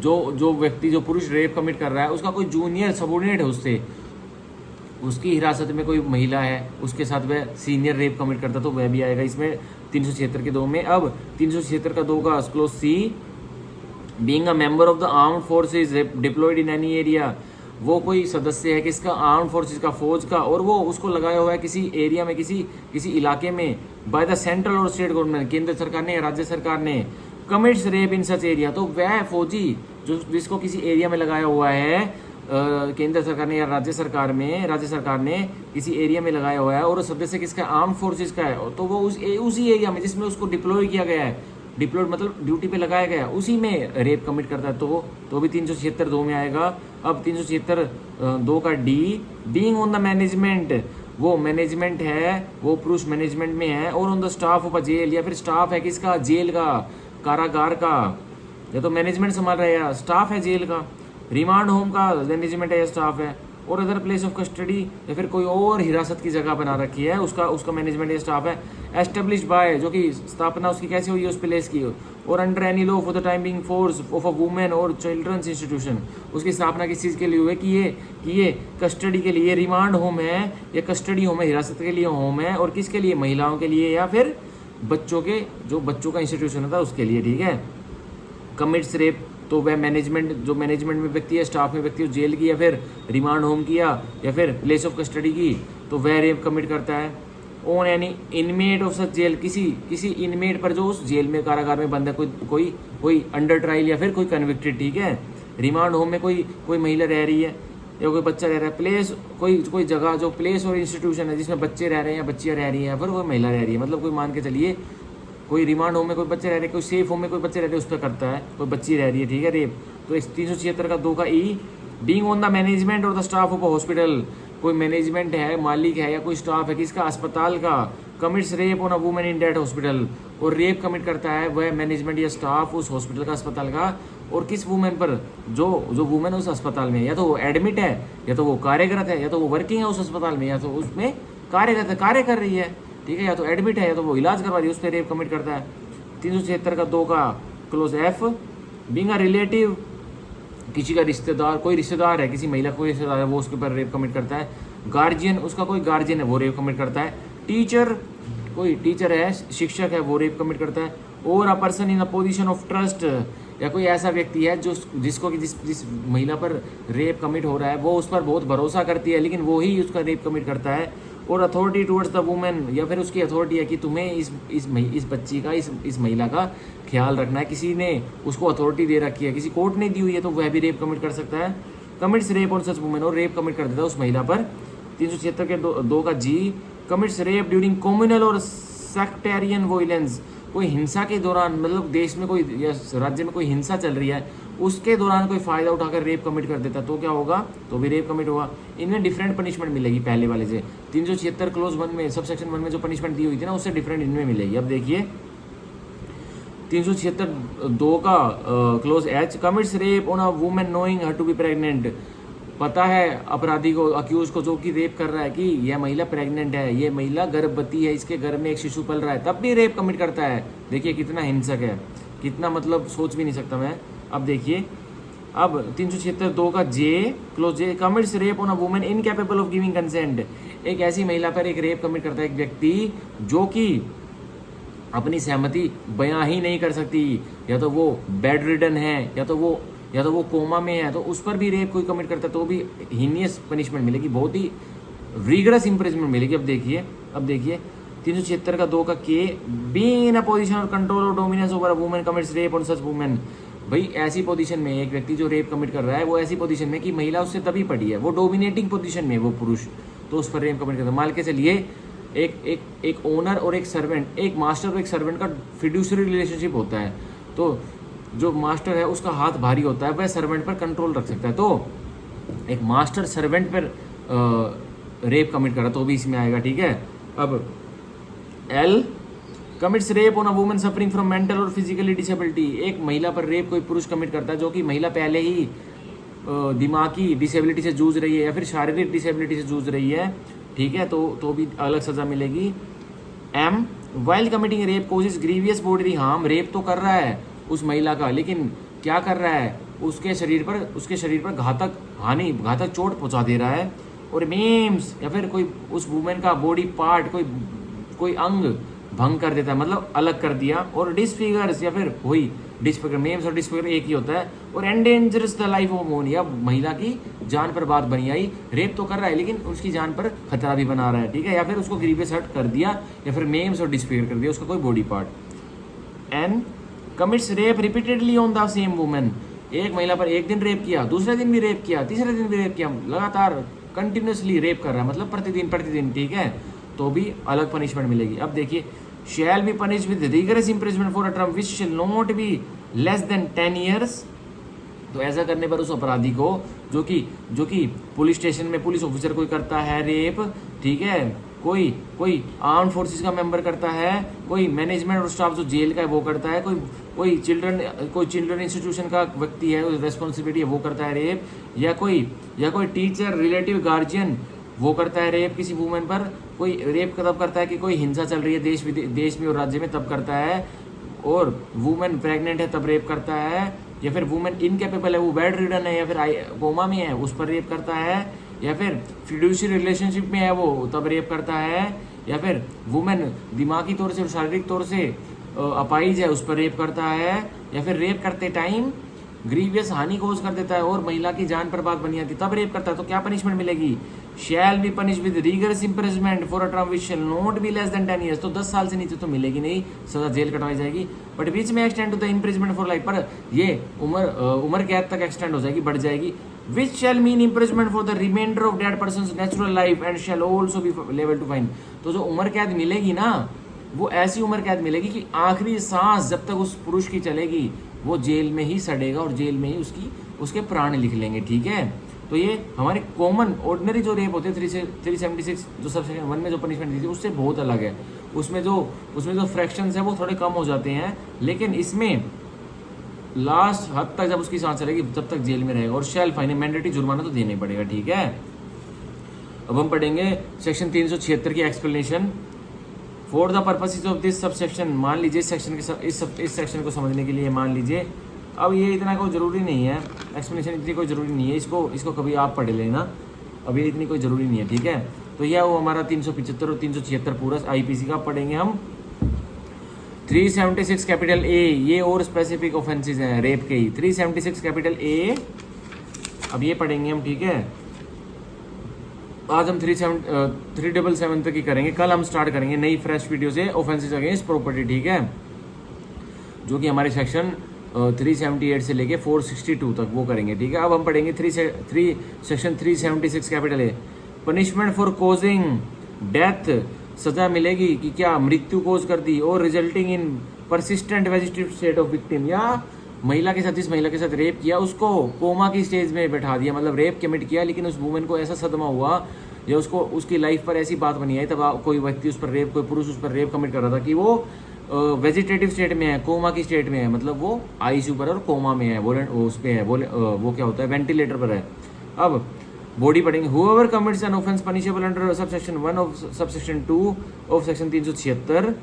जो व्यक्ति, जो पुरुष रेप कमिट कर रहा है, उसका कोई जूनियर सबऑर्डिनेट है उससे, उसकी हिरासत में कोई महिला है, उसके साथ वह सीनियर रेप कमिट करता, तो वह भी आएगा इसमें 376 के 2 में। अब 376 का 2 का clause C, being a member of the armed forces deployed in any area, वो कोई सदस्य है किसका, आर्म्ड फोर्सेज का, फौज का, और वो उसको लगाया हुआ है किसी एरिया में, किसी इलाके में, बाय द सेंट्रल और स्टेट गवर्नमेंट, केंद्र सरकार ने या राज्य सरकार ने, कमिट्स रेप इन सच एरिया, तो वह फौजी जिसको किसी एरिया में लगाया हुआ है, केंद्र सरकार ने या राज्य सरकार ने किसी एरिया में लगाया हुआ है, और सदस्य किसका, आर्म फोर्सेज का है, तो वो उसी एरिया में जिसमें उसको डिप्लॉय किया गया है, डिप्लॉयड मतलब ड्यूटी पे लगाया गया, उसी में रेप कमिट करता है, तो भी 376 2 में आएगा। अब 376 2 का D, being on the management, वो मैनेजमेंट है, वो पुरुष मैनेजमेंट में है, or on the staff of a jail, या फिर स्टाफ है किसका, जेल का, कारागार का, या तो मैनेजमेंट संभाल रहा है या स्टाफ है जेल का, रिमांड होम का मैनेजमेंट है या स्टाफ है, और अदर प्लेस ऑफ कस्टडी, या फिर कोई और हिरासत की जगह बना रखी है, उसका मैनेजमेंट या स्टाफ है, एस्टेब्लिश बाय, जो कि स्थापना उसकी कैसे हुई है उस प्लेस की, और under any law for the time being force of a women और चिल्ड्रंस इंस्टीट्यूशन, उसकी स्थापना किस चीज़ के लिए हुई है कि ये कस्टडी के लिए, रिमांड होम है या कस्टडी होम है, हिरासत के लिए होम है, और किसके लिए, महिलाओं के लिए, या फिर बच्चों का इंस्टीट्यूशन होता है उसके लिए, ठीक है। कमिट्स रेप, तो वह मैनेजमेंट में व्यक्ति है, स्टाफ में व्यक्ति, जेल की, या फिर रिमांड होम किया, या फिर प्लेस ऑफ कस्टडी की, तो वह रेप कमिट करता है। On any inmate of such jail, किसी इनमेट पर जो उस जेल में, कारागार में बंद है, कोई अंडर ट्रायल या फिर कोई कन्विक्टेड, ठीक है। रिमांड होम में कोई महिला रह रही है या कोई बच्चा रह रहा है, प्लेस कोई जगह जो प्लेस और इंस्टीट्यूशन है जिसमें बच्चे रह रहे हैं या बच्चियाँ रह रही हैं, या फिर कोई महिला रह रही है, मतलब कोई मान के चलिए कोई रिमांड होम में कोई बच्चे रह रहे हैं, कोई सेफ होम में कोई बच्चे रह रहे हैं, उस पर करता है, कोई बच्ची रह रही है, ठीक है, रेप। तो इस 376 का 2 का ई, बीइंग ऑन द मैनेजमेंट और the staff of a hospital, कोई मैनेजमेंट है, मालिक है या कोई स्टाफ है किसका, अस्पताल का, commits rape on a women in that hospital, और रेप कमिट करता है वह मैनेजमेंट या स्टाफ उस हॉस्पिटल का, अस्पताल का, और किस वुमेन पर, जो वुमेन उस अस्पताल में, या तो वो एडमिट है, या तो वो कार्यरत है, या तो वो वर्किंग है उस अस्पताल में, या तो उसमें कार्य कर रही है, ठीक है, या तो एडमिट है या तो वो इलाज करवा रही है, उस पर रेप कमिट करता है। 376 का 2 का close F, being a relative, किसी का रिश्तेदार, कोई रिश्तेदार है, किसी महिला कोई रिश्तेदार है, वो उसके ऊपर रेप कमिट करता है। गार्जियन, उसका कोई गार्जियन है, वो रेप कमिट करता है। टीचर, कोई टीचर है, शिक्षक है, वो रेप कमिट करता है। और अ person in a position of trust, या कोई ऐसा व्यक्ति है जिस महिला पर रेप कमिट हो रहा है वो उस पर बहुत भरोसा करती है, लेकिन वो ही उसका रेप कमिट करता है। और अथॉरिटी टुवर्ड्स द वुमेन, या फिर उसकी अथॉरिटी है कि तुम्हें इस बच्ची का, इस महिला का ख्याल रखना है, किसी ने उसको अथॉरिटी दे रखी है, किसी कोर्ट ने दी हुई है, तो वह भी रेप कमिट कर सकता है। Commits rape on such women, और रेप कमिट कर देता है उस महिला पर। 376 के 2 का जी, कमिट्स रेप ड्यूरिंग कम्युनल और सेक्टेरियन वोलेंस, कोई हिंसा के दौरान, मतलब देश में कोई या राज्य में कोई हिंसा चल रही है उसके दौरान कोई फ़ायदा उठाकर रेप कमिट कर देता है, तो क्या होगा, तो भी रेप कमिट होगा। इनमें डिफरेंट पनिशमेंट मिलेगी पहले वाले से। 376 क्लोज 1 में, सबसेक्शन 1 में जो पनिशमेंट दी हुई थी ना, उससे डिफरेंट इनमें मिलेगी। अब देखिए 376 2 का clause H, commits rape on a women knowing her to be pregnant, पता है अपराधी को, अक्यूज को, जो कि रेप कर रहा है कि यह महिला प्रेग्नेंट है, ये महिला गर्भवती है, इसके घर में एक शिशु पल रहा है, तब भी रेप कमिट करता है। देखिए कितना हिंसक है, कितना, मतलब सोच भी नहीं सकता मैं। अब देखिए, अब 376 2 का J clause J, commits rape on a woman incapable of giving consent, एक ऐसी महिला पर एक रेप कमिट करता है एक व्यक्ति जो कि अपनी सहमति बयां ही नहीं कर सकती, या तो वो बेड रिडन है, या तो वो कोमा में है, तो उस पर भी रेप कोई कमिट करता है तो भी हीनियस पनिशमेंट मिलेगी, बहुत ही रिगरस इम्प्रिजमेंट मिलेगी। अब देखिए 376 का 2 का के, बीइंग इन अ पोजीशन और कंट्रोल और dominance over a woman commits rape on such women, भाई ऐसी पोजीशन में एक व्यक्ति जो रेप कमिट कर रहा है वो ऐसी पोजीशन में कि महिला उससे तभी पड़ी है, वो डोमिनेटिंग पोजीशन में है वो पुरुष, तो उस पर रेप कमिट करता है। मान के चलिए एक ओनर और एक सर्वेंट, एक मास्टर और एक सर्वेंट का फिड्यूसरी रिलेशनशिप होता है, तो जो मास्टर है उसका हाथ भारी होता है, वह सर्वेंट पर कंट्रोल रख सकता है, तो एक मास्टर सर्वेंट पर रेप कमिट करा तो भी इसमें आएगा, ठीक है। अब L commits rape on a woman suffering from mental और फिजिकली डिसेबिलिटी, एक महिला पर रेप कोई पुरुष कमिट करता है जो कि महिला पहले ही दिमागी डिसेबिलिटी से जूझ रही है या फिर शारीरिक डिसेबिलिटी से जूझ रही है, ठीक है, तो भी अलग सजा मिलेगी। M while committing rape causes grievous body harm, rape तो कर रहा है उस महिला का, लेकिन क्या कर रहा है, उसके शरीर पर घातक हानि, घातक चोट पहुंचा दे रहा है। और मेम्स या फिर कोई उस वुमेन का बॉडी पार्ट, कोई अंग भंग कर देता है, मतलब अलग कर दिया। और डिसफिगर्स या फिर वही डिसफिगर, मेम्स और डिसफिगर एक ही होता है। और endangers the life of woman, या महिला की जान पर बात बनी आई, रेप तो कर रहा है लेकिन उसकी जान पर खतरा भी बना रहा है, ठीक है, या फिर उसको ग्रीवियस हर्ट कर दिया या फिर मेम्स और डिसफिगर कर दिया उसका कोई body part. N commits rape repeatedly on the same woman, एक महिला पर एक दिन रेप किया, दूसरे दिन भी रेप किया, तीसरे दिन भी रेप किया, लगातार कंटिन्यूसली रेप कर रहा है, मतलब प्रतिदिन, ठीक है, तो भी अलग पनिशमेंट मिलेगी। अब देखिए, शैल be punish with rigorous imprisonment for a term which shall not be less then 10 years, तो ऐसा करने पर उस अपराधी को जो कि पुलिस स्टेशन में पुलिस ऑफिसर कोई करता है रेप, ठीक है, कोई आर्म फोर्सेस का मेंबर करता है, कोई मैनेजमेंट और स्टाफ जो जेल का है वो करता है, कोई चिल्ड्रन इंस्टीट्यूशन का व्यक्ति है, रेस्पॉन्सिबिलिटी है वो करता है रेप, या कोई टीचर रिलेटिव गार्जियन वो करता है रेप किसी वुमेन पर। कोई रेप तब करता है कि कोई हिंसा चल रही है देश में और राज्य में, तब करता है। और वुमेन प्रेग्नेंट है तब रेप करता है, या फिर वुमेन इनकेपेबल है, वो बेड रिडन है या फिर कोमा में है, उस पर रेप करता है, या फिर फिड्यूशियरी रिलेशनशिप में है वो तब रेप करता है, या फिर वुमेन दिमागी तौर से और शारीरिक तौर से अपाइज है उस पर रेप करता है, या फिर रेप करते टाइम ग्रीवियस हानि कोज कर देता है और महिला की जान पर बात बनी आती तब रेप करता है, तो क्या पनिशमेंट मिलेगी? शैल be punish with rigorous imprisonment for a term which shall not be less then 10 years, तो 10 साल से नीचे तो मिलेगी नहीं, सजा जेल कटवाई जाएगी। But which may extend to the imprisonment for life, पर ये उम्र कैद तक एक्सटेंड हो जाएगी, बढ़ जाएगी। Which shall mean imprisonment for the reminder of dead persons natural life and shall also be level to fine, तो जो उम्र कैद मिलेगी ना वो ऐसी उम्र कैद मिलेगी कि आखिरी सांस जब तक उस पुरुष की चलेगी वो जेल में ही सड़ेगा और जेल में ही उसके प्राण लिख लेंगे, ठीक है। तो ये हमारे कॉमन ऑर्डिनरी जो रेप होते हैं 376 जो सबसेक्शन 1 में जो पनिशमेंट दी थी उससे बहुत अलग है। उसमें जो फ्रैक्शंस है वो थोड़े कम हो जाते हैं, लेकिन इसमें लास्ट हद तक जब उसकी सांस चलेगी तब तक जेल में रहेगा। और शैल फाइन, मैंडेटरी जुर्माना तो देना ही पड़ेगा, ठीक है। अब हम पढ़ेंगे सेक्शन 376 की explanation for the purposes of this subsection. मान लीजिए इस सेक्शन को समझने के लिए मान लीजिए, अब ये इतना कोई ज़रूरी नहीं है, एक्सप्लेनेशन इतनी कोई ज़रूरी नहीं है, इसको कभी आप पढ़ लेना, अब ये इतनी कोई ज़रूरी नहीं है, ठीक है। तो यह वो हमारा 375 और 376 पूरा आईपीसी का पढ़ेंगे हम। 376 कैपिटल ए, ये और स्पेसिफिक ऑफेंसेस हैं रेप के ही। 376 कैपिटल ए अब ये पढ़ेंगे हम, ठीक है। आज हम 377 तक ही करेंगे, कल हम स्टार्ट करेंगे नई फ्रेश वीडियो से ऑफेंसेस अगेंस्ट प्रॉपर्टी, ठीक है, जो कि हमारे सेक्शन 378 से लेके 462 तक वो करेंगे, ठीक है। अब हम पढ़ेंगे section 376 capital A, punishment for causing death, सजा मिलेगी कि क्या मृत्यु कोज कर दी और resulting in persistent vegetative state of victim, या जिस महिला के साथ रेप किया उसको कोमा की स्टेज में बैठा दिया, मतलब रेप कमिट किया लेकिन उस वुमेन को ऐसा सदमा हुआ या उसकी लाइफ पर ऐसी बात बनी आई, तब कोई व्यक्ति कोई पुरुष उस पर रेप कमिट कर रहा था कि वो वेजिटेटिव स्टेट में है, कोमा की स्टेट में है, मतलब वो आईसीयू पर और कोमा में है, उस पे है, वो क्या होता है, वेंटिलेटर पर है। अब बॉडी पढ़ेंगे, whoever commits an offence punishable under subsection 1 of subsection 2 of section 376,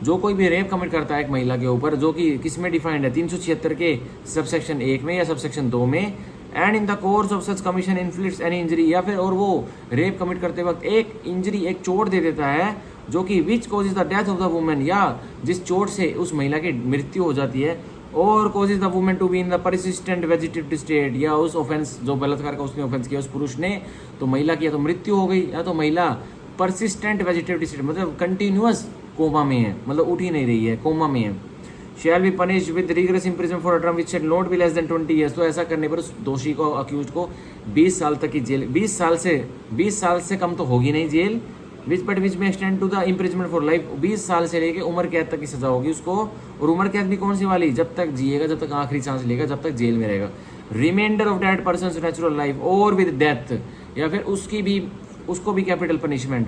जो कोई भी रेप कमिट करता है एक महिला के ऊपर, जो कि किस में डिफाइंड है 376 के सबसेक्शन 1 में या सबसेक्शन 2 में, and in the course of such commission inflicts any injury, या फिर और वो रेप कमिट करते वक्त एक चोट दे देता है जो कि which causes the death of the women, या जिस चोट से उस महिला की मृत्यु हो जाती है, और causes the women to be in the persistent vegetative state, या उस ऑफेंस जो बलात्कार का उसने ऑफेंस किया उस पुरुष ने, तो महिला की या तो मृत्यु हो गई या तो महिला परसिस्टेंट वेजिटेटिव स्टेट मतलब कंटिन्यूअस कोमा में है, मतलब उठ ही नहीं रही है, कोमा में है। Shall be punish with rigorous imprisonment for a term which shall not be less than 20 years, तो ऐसा करने पर उस दोषी को अक्यूज को 20 साल तक की जेल, 20 साल से कम तो होगी नहीं jail, which may extend to the imprisonment for life, 20 साल से लेके उम्र कैद तक की सजा होगी उसको। और उम्र कैद भी कौन सी वाली, जब तक जिएगा, जब तक आखिरी सांस लेगा, जब तक जेल में रहेगा। Remainder of that person natural life or with death, या फिर उसको भी कैपिटल पनिशमेंट।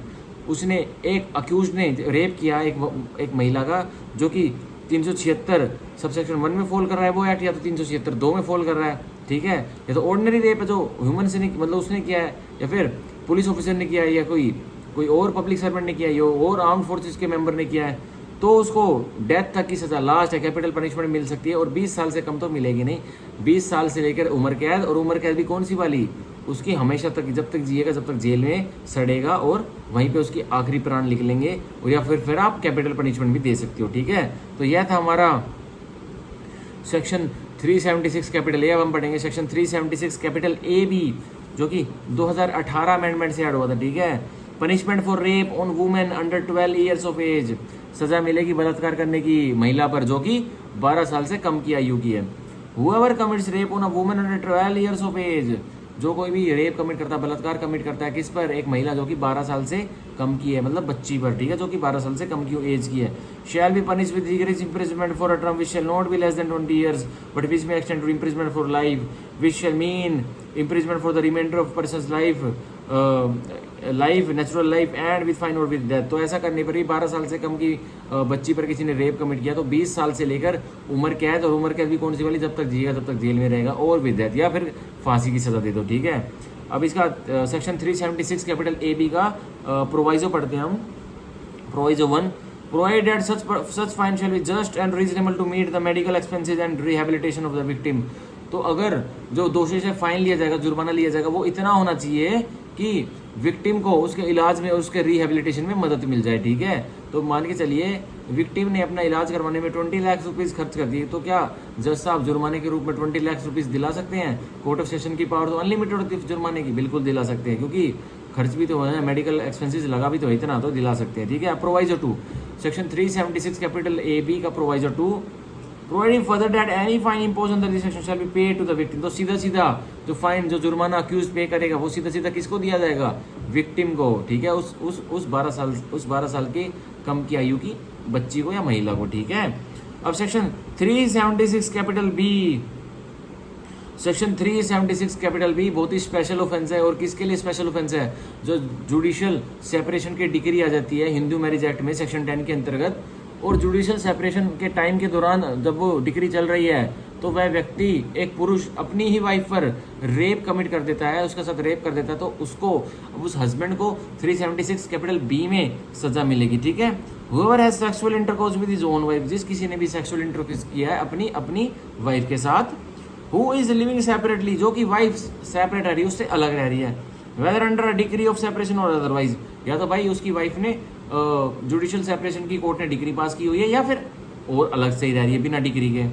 उसने एक अक्यूज ने रेप किया एक महिला का, जो कि 376 सबसेक्शन 1 में फॉल कर रहा है वो एक्ट, या तो 376 2 में फॉल कर रहा है, ठीक है। या तो ऑर्डिनरी रेप है जो ह्यूमन से नहीं, मतलब उसने किया है, या फिर पुलिस ऑफिसर ने किया है, या कोई और पब्लिक सर्वेंट ने किया है, और आर्म्ड फोर्सेस के मेंबर ने किया है, तो उसको डेथ तक की सज़ा लास्ट है कैपिटल पनिशमेंट मिल सकती है, और 20 साल से कम तो मिलेगी नहीं। 20 साल से लेकर उम्र कैद, और उम्र कैद भी कौन सी वाली, उसकी हमेशा तक, जब तक जिएगा जब तक जेल में सड़ेगा, और वहीं पे उसकी आखिरी प्राण निकलेंगे, और या फिर आप कैपिटल पनिशमेंट भी दे सकते हो, ठीक है। तो यह था हमारा सेक्शन 376 कैपिटल ए। अब हम पढ़ेंगे सेक्शन 376 कैपिटल ए बी, जो कि 2018 अमेंडमेंट से ऐड हुआ था, ठीक है। Punishment for rape on women under 12 years of age, सजा मिलेगी बलात्कार करने की महिला पर जो कि 12 साल से कम की आयु की है। Whoever commits rape on a woman under 12 years of age, जो कोई भी रेप कमिट करता है, बलात्कार कमिट करता है किस पर, एक महिला जो कि 12 साल से कम की है, मतलब बच्ची पर, ठीक है, जो कि 12 साल से कम की एज की है। Shall be punish with rigorous imprisonment for a term which shall not be less than 20 years but which may extend to imprisonment for life which shall mean imprisonment for the reminder of person's life natural life and with fine or with death. तो ऐसा करने पर भी 12 साल से कम की बच्ची पर किसी ने रेप कमिट किया तो 20 साल से लेकर उम्र कैद, और उम्र कैद भी कौन सी वाली, जब तक जिएगा जब तक जेल में रहेगा, और विद डेथ, या फिर फांसी की सजा दे दो, ठीक है। अब इसका सेक्शन 376 कैपिटल ए बी का प्रोवाइजो पढ़ते हैं हम। Proviso 1, provide that such fine shall be just and reasonable to meet the medical expenses and rehabilitation of the victim. तो अगर जो दोषी से फाइन लिया जाएगा, जुर्माना लिया जाएगा, वो इतना होना चाहिए कि विक्टिम को उसके इलाज में, उसके रिहेबिलिटेशन में मदद मिल जाए, ठीक है। तो मान के चलिए विक्टिम ने अपना इलाज करवाने में 20 लाख रुपीज़ खर्च कर दिए, तो क्या जज साहब जुर्माने के रूप में 20 लाख रुपीज़ दिला सकते हैं? कोर्ट ऑफ सेशन की पावर तो अनलिमिटेड होती है जुर्माने की, बिल्कुल दिला सकते हैं, क्योंकि खर्च भी तो है, मेडिकल एक्सपेंसेस लगा भी तो है, इतना तो दिला सकते हैं, ठीक है। Provisor 2, section 376 capital A B का provisor 2, providing further that any fine impose under this section shall be paid to the victim. तो सीधा सीधा जो फाइन, जो जुर्माना अक्यूज पे करेगा, वो सीधा सीधा किसको दिया जाएगा? विक्टिम को, ठीक है, उस 12 साल के कम की आयु की बच्ची को या महिला को, ठीक है। अब section 376 capital B, section 376 capital B बहुत ही स्पेशल ऑफेंस है। और किसके लिए स्पेशल ऑफेंस है? जो जुडिशियल सेपरेशन की डिग्री आ जाती है हिंदू मैरिज एक्ट में सेक्शन 10 के अंतर्गत, और जुडिशियल सेपरेशन के टाइम के दौरान जब वो डिग्री चल रही है तो वह व्यक्ति, एक पुरुष अपनी ही वाइफ पर रेप कमिट कर देता है, उसके साथ रेप कर देता है, तो उसको, उस हस्बैंड को 376 कैपिटल बी में सजा मिलेगी, ठीक है। Whoever has sexual intercourse with his own wife, जिस किसी ने भी सेक्सुअल इंटरकोर्स किया है अपनी वाइफ के साथ, who is living separately, जो कि वाइफ सेपरेट रह रही है, उससे अलग रह रही है, whether under a decree of separation or otherwise, या तो भाई उसकी वाइफ ने जुडिशियल सेपरेशन की कोर्ट ने डिग्री पास की हुई है, या फिर और अलग से ही रह रही है बिना डिग्री के,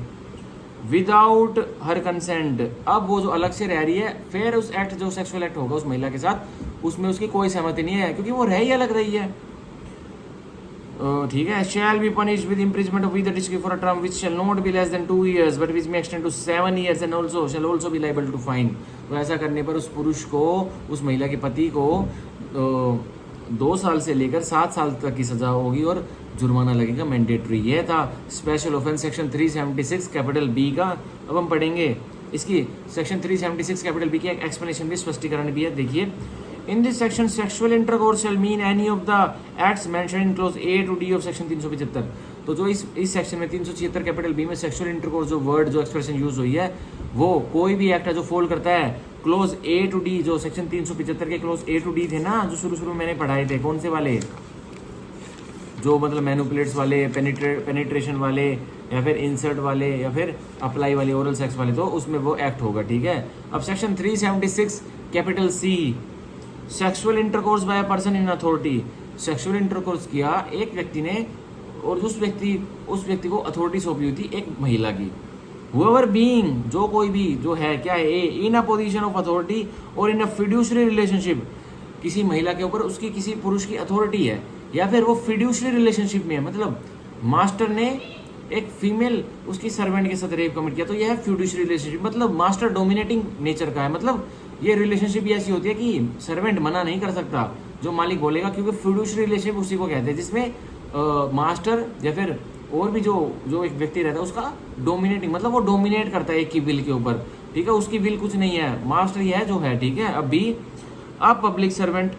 विदाउट हर कंसेंट। अब वो जो अलग से रह रही है, फिर उस एक्ट, जो सेक्सुअल एक्ट होगा उस महिला के साथ, उसमें उसकी कोई सहमति नहीं है, क्योंकि वो रह ही अलग रही है, ठीक है। Shall be punish with imprisonment of with discrete for a term which shall not be less than 2 years but which may extend to 7 years and also shall also be liable to fine. तो ऐसा करने पर उस पुरुष को, उस महिला के पति को 2 साल से लेकर 7 साल तक की सजा होगी और जुर्माना लगेगा मैंडेटरी। यह था special offence section 376 capital B का। अब हम पढ़ेंगे इसकी सेक्शन 376 कैपिटल बी की एक एक्सप्लेनेशन भी, स्पष्टीकरण भी है, देखिए। In this section sexual intercourse shall mean any of the acts mentioned in clause A to D of section 375। तो जो इस सेक्शन में 376 कैपिटल बी में सेक्सुअल इंटरकोर्स जो वर्ड, जो एक्सप्रेशन यूज हुई है, वो कोई भी एक्ट है जो फॉल करता है क्लोज ए टू डी, जो सेक्शन 375 के क्लोज ए टू डी थे ना, जो शुरू में मैंने पढ़ाए थे, कौन से वाले, जो मतलब मैनुपुलेट्स वाले, पेनिट्रेशन वाले, या फिर इंसर्ट वाले, या फिर अप्लाई वाले, ओरल सेक्स वाले, तो उसमें वो एक्ट होगा, ठीक है। अब section 376 capital C, sexual intercourse by a person in authority. सेक्सुअल इंटरकोर्स किया एक व्यक्ति ने, और उस व्यक्ति को अथॉरिटी सौंपी हुई थी एक महिला की। Whoever being, जो कोई भी, जो है, क्या है, ए, इन अ पोजिशन ऑफ अथॉरिटी और इन अ फिड्यूशरी रिलेशनशिप, किसी महिला के ऊपर उसकी किसी पुरुष की अथॉरिटी है, या फिर वो फिड्यूशरी रिलेशनशिप में है, मतलब मास्टर ने एक फीमेल उसकी सर्वेंट के साथ रेप कमिट किया, तो यह है फिड्यूशरी रिलेशनशिप, मतलब मास्टर डोमिनेटिंग नेचर का है, मतलब ये रिलेशनशिप ऐसी होती है कि सर्वेंट मना नहीं कर सकता, जो मालिक बोलेगा, क्योंकि फिड्यूशरी रिलेशनशिप उसी को कहते हैं जिसमें मास्टर या फिर और भी जो एक व्यक्ति रहता है उसका डोमिनेटिंग, मतलब वो डोमिनेट करता है एक की विल के ऊपर, ठीक है, उसकी विल कुछ नहीं है, मास्टर ही है जो है, ठीक है। अब भी अ पब्लिक सर्वेंट,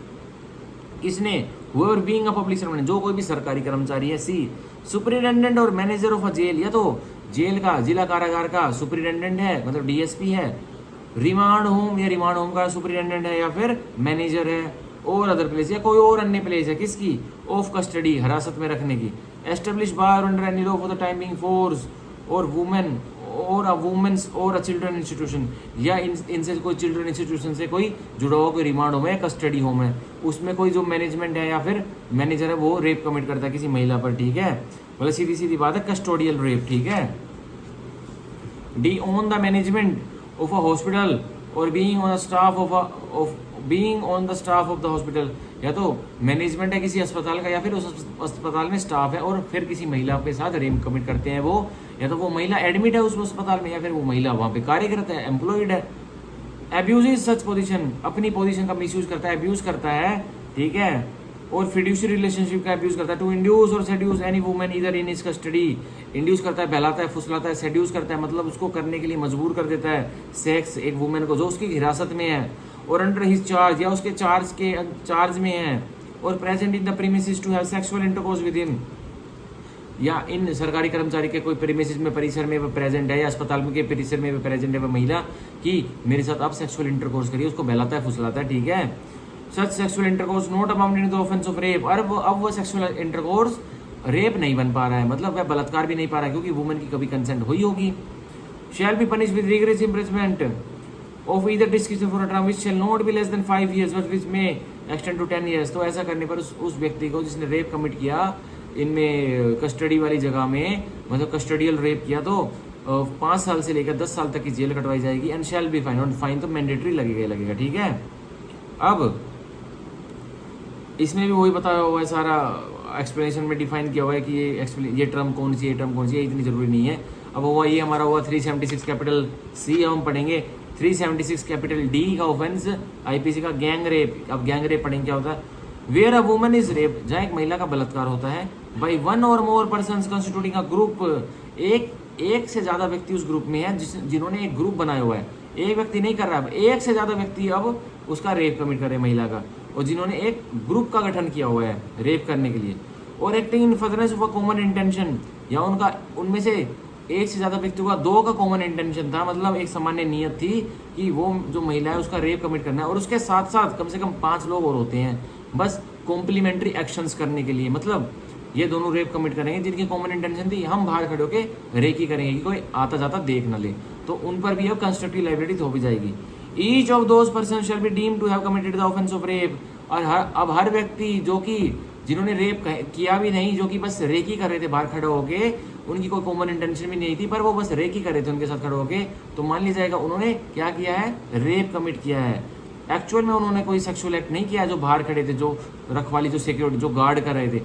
किसने, whoever being a public servant, जो कोई भी सरकारी कर्मचारी है। सी सुपरिटेंडेंट और मैनेजर ऑफ अ जेल, या तो जेल का, जिला कारागार का सुपरिटेंडेंट है मतलब डीएसपी है, रिमांड होम या रिमांड होम का सुपरिटेंडेंट है, या फिर मैनेजर है, और अदर प्लेस या कोई और अन्य प्लेस है किसकी, ऑफ कस्टडी, हिरासत में रखने की। Establish by under any law for the time being force और वुमेन और अ वुमेन्स और अ चिल्ड्रन इंस्टीट्यूशन, या इनसे कोई चिल्ड्रन इंस्टीट्यूशन से कोई जुड़ा हुआ कोई रिमांड होम है, कस्टडी होम है, उसमें कोई जो मैनेजमेंट है या फिर मैनेजर है वो रेप कमिट करता है किसी महिला पर, ठीक है। मतलब सीधी सीधी बात है, कस्टोडियल रेप, ठीक है। D on the management of a hospital or being on the staff of being on the staff of the hospital, या तो मैनेजमेंट है किसी अस्पताल का या फिर उस अस्पताल में स्टाफ है और फिर किसी महिला के साथ रेप कमिट करते हैं वो, या तो वो महिला एडमिट है उस अस्पताल में या फिर वो महिला वहाँ पे कार्य करता है, एम्प्लॉयड है। अब्यूज सच पोजीशन, अपनी पोजीशन का मिसयूज करता है, अब्यूज करता है, ठीक है। और फिड्यूशियरी रिलेशनशिप का अब्यूज करता है। टू इंड्यूस और सेड्यूस एनी वुमेन इधर इन हिज कस्टडी, इंड्यूस करता है, बहलाता है, फुसलाता है, सेड्यूस करता है मतलब उसको करने के लिए मजबूर कर देता है सेक्स एक वुमेन को जो उसकी हिरासत में है, और अंडर हिज चार्ज या उसके चार्ज में है, और present in the premises to have sexual intercourse with him, या इन सरकारी कर्मचारी के कोई प्रीमिसेस में परिसर में वो प्रेजेंट है या अस्पताल में के परिसर में वो प्रेजेंट है वो महिला कि मेरे साथ आप सेक्सुअल इंटरकोर्स करिए, उसको बहलाता है, फुसलाता है, ठीक है। Such sexual intercourse not amounting to the offence of rape, अब वो सेक्सुअल इंटरकोर्स रेप नहीं बन पा रहा है, मतलब वह बलात्कार भी नहीं पा रहा है क्योंकि वुमेन की कभी कंसेंट हुई होगी। Shall be punish with rigorous imprisonment of either description for a term which shall not be less than 5 years but which may extend to 10 years। तो ऐसा करने पर उस व्यक्ति को जिसने रेप कमिट किया इनमें कस्टडी वाली जगह में, मतलब कस्टडियल रेप किया, तो 5 साल से लेकर 10 साल तक की जेल कटवाई जाएगी। एंड शैल बी फाइन, और फाइन तो मैंडेटरी लगेगा, ठीक है। अब इसमें भी वही बताया हुआ है, सारा एक्सप्लेनेशन में डिफाइन किया हुआ है कि ये टर्म कौन सी है, ये टर्म कौन सी है, इतनी जरूरी नहीं है। अब हुआ ये हमारा हुआ 376 कैपिटल सी, हम पढ़ेंगे 376 कैपिटल डी का ऑफेंस आईपीसी का गैंग रेप। अब गैंग रेप पढ़ेंगे क्या होता है। Where a woman is rape, जहाँ एक महिला का बलात्कार होता है, by one or more person constituting a group, एक से ज्यादा व्यक्ति उस ग्रुप में है जिन्होंने एक ग्रुप बनाया हुआ है, एक व्यक्ति नहीं कर रहा है, एक से ज्यादा व्यक्ति अब उसका रेप कमिट कर रहे हैं महिला का, और जिन्होंने एक ग्रुप का गठन किया हुआ है रेप करने के लिए, और acting in furtherance of a common intention, या उनमें से एक से ज्यादा व्यक्तियों का 2 का कॉमन इंटेंशन था, मतलब एक सामान्य नियत थी कि वो जो महिला है उसका रेप कमिट करना है, और उसके साथ साथ कम से कम 5 लोग और होते हैं बस कॉम्प्लीमेंट्री एक्शंस करने के लिए, मतलब ये दोनों रेप कमिट करेंगे जिनकी कॉमन इंटेंशन थी हम बाहर खड़े होके रेकी करेंगे कि कोई आता जाता देख न ले, तो उन पर भी अब कंस्ट्रक्टिव लाइबिलिटी हो भी जाएगी। Each of those person shall be deemed to have committed the offence of rape, और अब हर व्यक्ति जो कि जिन्होंने रेप किया भी नहीं, जो कि बस रेकी कर रहे थे बाहर खड़े होके, उनकी कोई कॉमन इंटेंशन भी नहीं थी पर वो बस रेकी कर रहे थे उनके साथ खड़े होके, तो मान लिया जाएगा उन्होंने क्या किया है, रेप कमिट किया है। एक्चुअल में उन्होंने कोई सेक्सुअल एक्ट नहीं किया, जो बाहर खड़े थे, जो रखवाली, जो सिक्योरिटी, जो गार्ड कर रहे थे,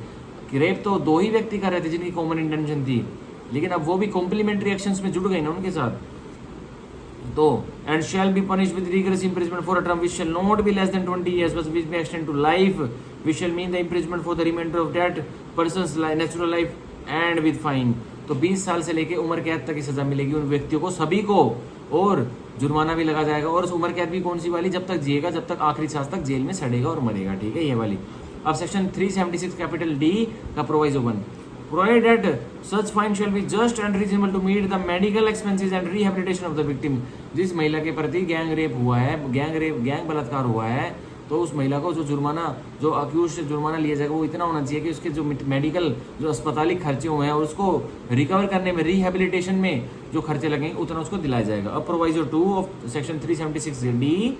कि रेप तो 2 ही व्यक्ति कर रहे थे जिनकी कॉमन इंटेंशन थी, लेकिन अब वो भी कॉम्प्लीमेंट्री एक्शंस में जुड़ गए ना उनके साथ। तो and shall be punish with rigorous imprisonment for a term which shall not be less than 20 years but which may extend to life, which shall mean the imprisonment for the reminder of that person's natural life and with fine. तो 20 साल से लेके उम्र कैद तक की सजा मिलेगी उन व्यक्तियों को सभी को, और जुर्माना भी लगा जाएगा, और उम्र कैद भी कौन सी वाली, जब तक जिएगा, जब तक आखिरी सांस तक जेल में सड़ेगा और मरेगा, ठीक है, ये वाली। अब सेक्शन 376 कैपिटल डी का proviso 1 provided such fine shall be just and reasonable to meet the medical expenses and rehabilitation of the victim। जिस महिला के प्रति गैंग रेप हुआ है, गैंग बलात्कार हुआ है, तो उस महिला को जो जुर्माना, जो अक्यूज से जुर्माना लिया जाएगा वो इतना होना चाहिए कि उसके जो मेडिकल, जो अस्पताली खर्चे हुए हैं और उसको रिकवर करने में, रिहेबिलिटेशन में जो खर्चे लगेंगे उतना उसको दिलाया जाएगा। अब proviso 2 of section 376 D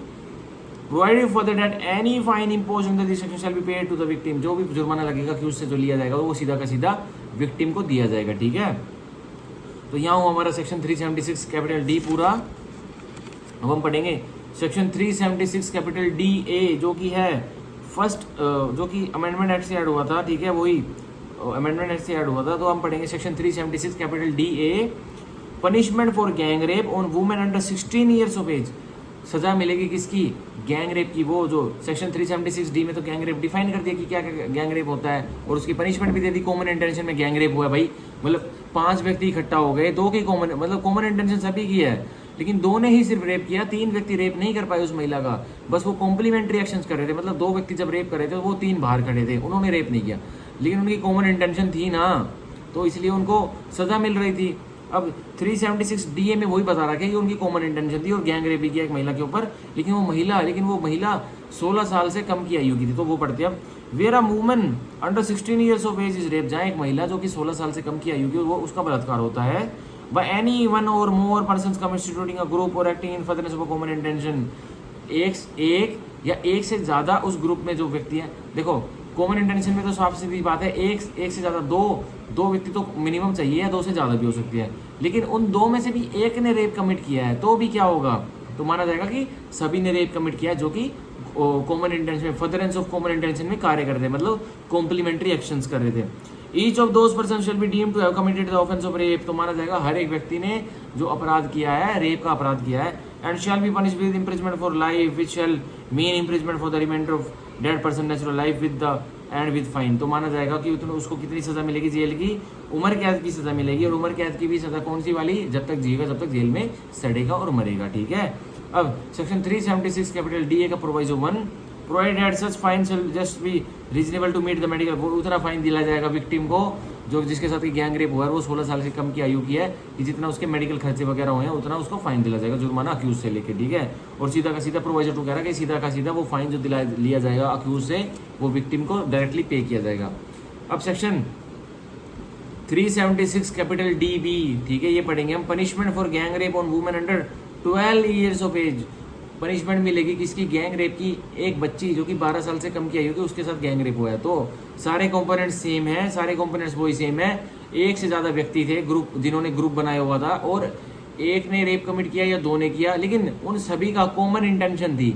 provided for that any fine imposed under this section shall be paid to the victim. जो भी जुर्माना लगेगा अक्यूज से जो लिया जाएगा वो सीधा का सीधा विक्टिम को दिया जाएगा, ठीक है। तो यहाँ हुआ हमारा सेक्शन 376 कैपिटल डी पूरा। अब हम पढ़ेंगे सेक्शन 376 कैपिटल डी ए, जो कि है फर्स्ट, जो कि अमेंडमेंट एक्ट से ऐड हुआ था, ठीक है, वही अमेंडमेंट एक्ट से ऐड हुआ था। तो हम पढ़ेंगे section 376 capital D A, punishment for gang rape on women under 16 years of age. सजा मिलेगी किसकी, गैंग रेप की। वो जो सेक्शन 376 डी में तो गैंग रेप डिफाइन कर दिया कि क्या गैंग रेप होता है, और उसकी पनिशमेंट भी दे दी। कॉमन इंटेंशन में गैंग रेप हुआ है भाई, मतलब 5 व्यक्ति इकट्ठा हो गए, 2 की कॉमन, मतलब कॉमन इंटेंशन सभी की है, लेकिन 2 ने ही सिर्फ रेप किया, 3 व्यक्ति रेप नहीं कर पाए उस महिला का, बस वो कॉम्प्लीमेंट्री एक्शंस कर रहे थे, मतलब 2 व्यक्ति जब रेप कर रहे थे वो 3 बाहर खड़े थे, उन्होंने रेप नहीं किया, लेकिन उनकी कॉमन इंटेंशन थी ना, तो इसलिए उनको सजा मिल रही थी। अब 376 डीए में वही बता रहा है कि उनकी कॉमन इंटेंशन थी और गैंग रेप भी किया एक महिला के ऊपर, लेकिन वो महिला 16 साल से कम की आयु की थी, तो वो पढ़ते हैं अब, where a woman under 16 years of age is rape, जहाँ एक महिला जो कि 16 साल से कम की आयु की, वो उसका बलात्कार होता है bye any one or more persons constituting a group or acting in furtherance of a common intention, एक या एक से ज्यादा उस ग्रुप में जो व्यक्ति हैं, देखो कॉमन इंटेंशन में तो साफ सीधी बात है, एक से ज्यादा, दो व्यक्ति तो मिनिमम चाहिए या 2 से ज्यादा भी हो सकती है, लेकिन उन 2 में से भी एक ने रेप कमिट किया है तो भी क्या होगा, तो माना जाएगा कि सभी ने रेप कमिट किया है जो कि कॉमन इंटेंशन में, फर्दरेंस ऑफ कॉमन इंटेंशन में कार्य कर रहे थे, मतलब कॉम्प्लीमेंट्री एक्शंस कर रहे थे। Each of those person shall be deemed to have committed the offence of rape, तो माना जाएगा हर एक व्यक्ति ने जो अपराध किया है, रेप का अपराध किया है, and shall be punished with imprisonment for life which shall mean imprisonment for the reminder of that person natural life with the end with fine, तो माना जाएगा कि उसको कितनी सजा मिलेगी, जेल की उम्र कैद की सजा मिलेगी, और उम्र कैद की भी सजा कौन सी वाली, जब तक जिएगा जब तक जेल में सड़ेगा और मरेगा, ठीक है। अब सेक्शन 376 कैपिटल डी का proviso 1 provide that such fine shall just be reasonable to meet the medical, वो उतना फाइन दिला जाएगा विक्टिम को जो जिसके साथ गैंग रेप हुआ है, वो 16 साल से कम की आयु की है, कि जितना उसके मेडिकल खर्चे वगैरह हुए हैं उतना उसको फाइन दिला जाएगा, जुर्माना अक्यूज से लेके, ठीक है। और सीधा का सीधा प्रोवाइजर 2 कह रहा है कि सीधा का सीधा वो फाइन जो लिया जाएगा अक्यूज से, वो विक्टिम को डायरेक्टली पे किया जाएगा। अब सेक्शन 376 कैपिटल डी बी, ठीक है, ये पढ़ेंगे हम, punishment for gang rape on women under 12 years of age, punishment मिलेगी किसकी, गैंग रेप की, एक बच्ची जो कि 12 साल से कम की आयु की, उसके साथ गैंग रेप हुआ है, तो सारे कंपोनेंट्स सेम है, सारे कंपोनेंट्स वही सेम है, एक से ज्यादा व्यक्ति थे ग्रुप, जिन्होंने ग्रुप बनाया हुआ था, और एक ने रेप कमिट किया या 2 ने किया, लेकिन उन सभी का कॉमन इंटेंशन थी,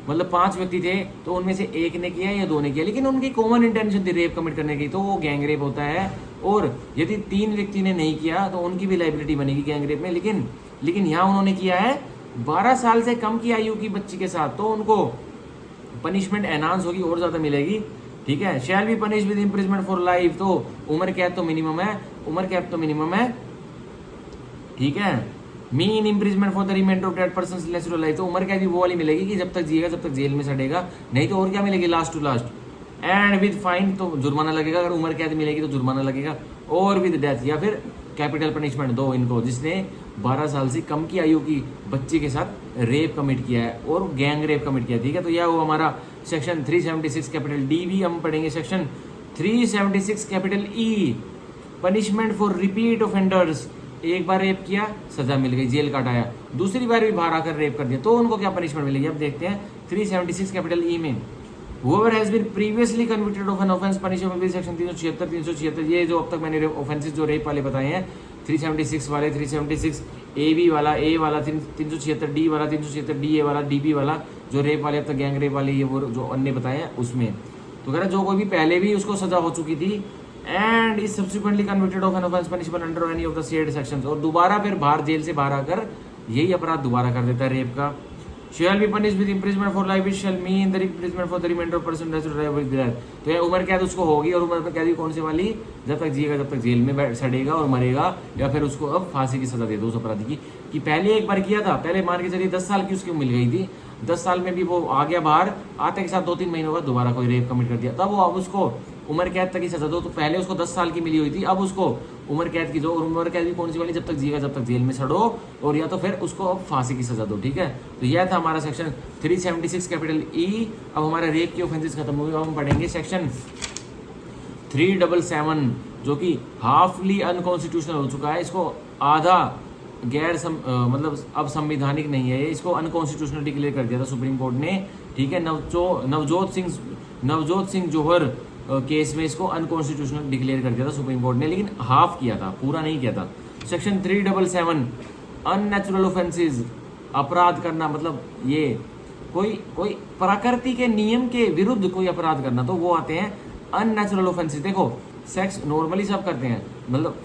मतलब 5 व्यक्ति थे तो उनमें से एक ने किया या 2 ने किया, लेकिन उनकी कॉमन इंटेंशन थी रेप कमिट करने की, तो वो गैंग रेप होता है। और यदि 3 व्यक्ति ने नहीं किया तो उनकी भी लाइबिलिटी बनेगी गैंग रेप में, लेकिन यहाँ उन्होंने किया है 12 साल से कम की आयु की बच्ची के साथ, तो उनको पनिशमेंट एनहांस होगी और ज्यादा मिलेगी, ठीक है। Shall be punish with imprisonment for life, तो उम्र कैद तो मिनिमम है, ठीक है। Mean imprisonment for the reminder of dead persons natural life, तो उम्र कैद भी वो वाली मिलेगी कि जब तक जिएगा जब तक जेल में सड़ेगा, नहीं तो और क्या मिलेगी last to last, and with fine, तो जुर्माना लगेगा, अगर उम्र कैद मिलेगी तो जुर्माना लगेगा, और विद डेथ या फिर कैपिटल पनिशमेंट दो इनको जिसने 12 साल से कम की आयु की बच्ची के साथ रेप कमिट किया है और गैंग रेप कमिट किया, ठीक है। तो यह वो हमारा सेक्शन 376 कैपिटल डी भी हम पढ़ेंगे। Section 376 capital E, punishment for repeat offenders, एक बार रेप किया सजा मिल गई, जेल काटाया, दूसरी बार भी बाहर आकर रेप कर दिया तो उनको क्या पनिशमेंट मिलेगी, अब देखते हैं 376 कैपिटल ई में। Whoever has been previously convicted of an offense punishable by section 376, ये जो अब तक मैंने ऑफेंसेस जो रेप वाले बताए हैं 376 वाले, 376 ए बी वाला, ए वाला 376 डी वाला, 376 डी ए वाला, डी बी वाला, जो रेप वाले अब तक गैंग रेप वाले ये वो जो अन्य बताए हैं उसमें, तो कह रहा जो कोई भी पहले भी उसको सजा हो चुकी थी and is subsequently convicted of N offence punishable under any of the said sections, और दोबारा फिर बाहर जेल से बाहर आकर यही अपराध दोबारा कर देता है रेप का, shall be punished with imprisonment for life, which shall mean the imprisonment for the remainder of person that should with death, तो ये उम्र कैद उसको होगी, और उम्र कैद कौन सी वाली, जब तक जिएगा जब तक जेल में सड़ेगा और मरेगा, या फिर उसको अब फांसी की सजा दे दो उस अपराधी की कि पहले एक बार किया था, पहले मान के चलिए 10 साल की उसकी मिल गई थी, 10 साल में भी वो आ गया बाहर, आते के साथ 2-3 महीनों बाद दोबारा कोई रेप कमिट कर दिया, तब वो अब उसको उम्र कैद तक की सजा दो, तो पहले उसको 10 साल की मिली हुई थी, अब उसको उम्र कैद की दो, और उम्र कैद भी कौन सी वाली, जब तक जिएगा जब तक जेल में सड़ो, और या तो फिर उसको अब फांसी की सजा दो, ठीक है। तो यह था हमारा सेक्शन 376 कैपिटल ई। अब हमारा रेप की ऑफेंसेस खत्म हो गए, अब हम पढ़ेंगे सेक्शन 377 जो कि हाफली अनकॉन्स्टिट्यूशनल हो चुका है, इसको आधा मतलब अब संवैधानिक नहीं है, इसको अनकॉन्स्टिट्यूशनल डिक्लेयर कर दिया था सुप्रीम कोर्ट ने, ठीक है। नवजोत सिंह जौहर केस में इसको अनकॉन्स्टिट्यूशनल डिक्लेयर कर दिया था सुप्रीम कोर्ट ने, लेकिन हाफ किया था, पूरा नहीं किया था। सेक्शन 377 अननेचुरल ऑफेंसेस, अपराध करना, मतलब ये कोई प्रकृति के नियम के विरुद्ध कोई अपराध करना, तो वो आते हैं अननेचुरल ऑफेंसेस। देखो सेक्स नॉर्मली सब करते हैं, मतलब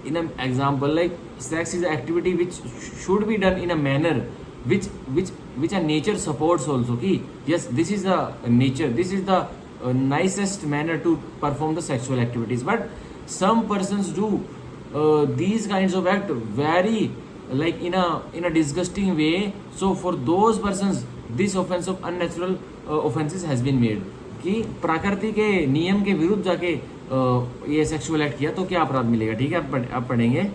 in example like sex is activity which should be done in a manner which a nature supports also, ki yes this is the nature, this is the nicest manner to perform the sexual activities, but some persons do these kinds of act very like in a disgusting way, so for those persons this offense of unnatural offenses has been made, कि प्रकृति के नियम के विरुद्ध जाके ये sexual act किया तो क्या अपराध मिलेगा, ठीक है। आप पढ़ेंगे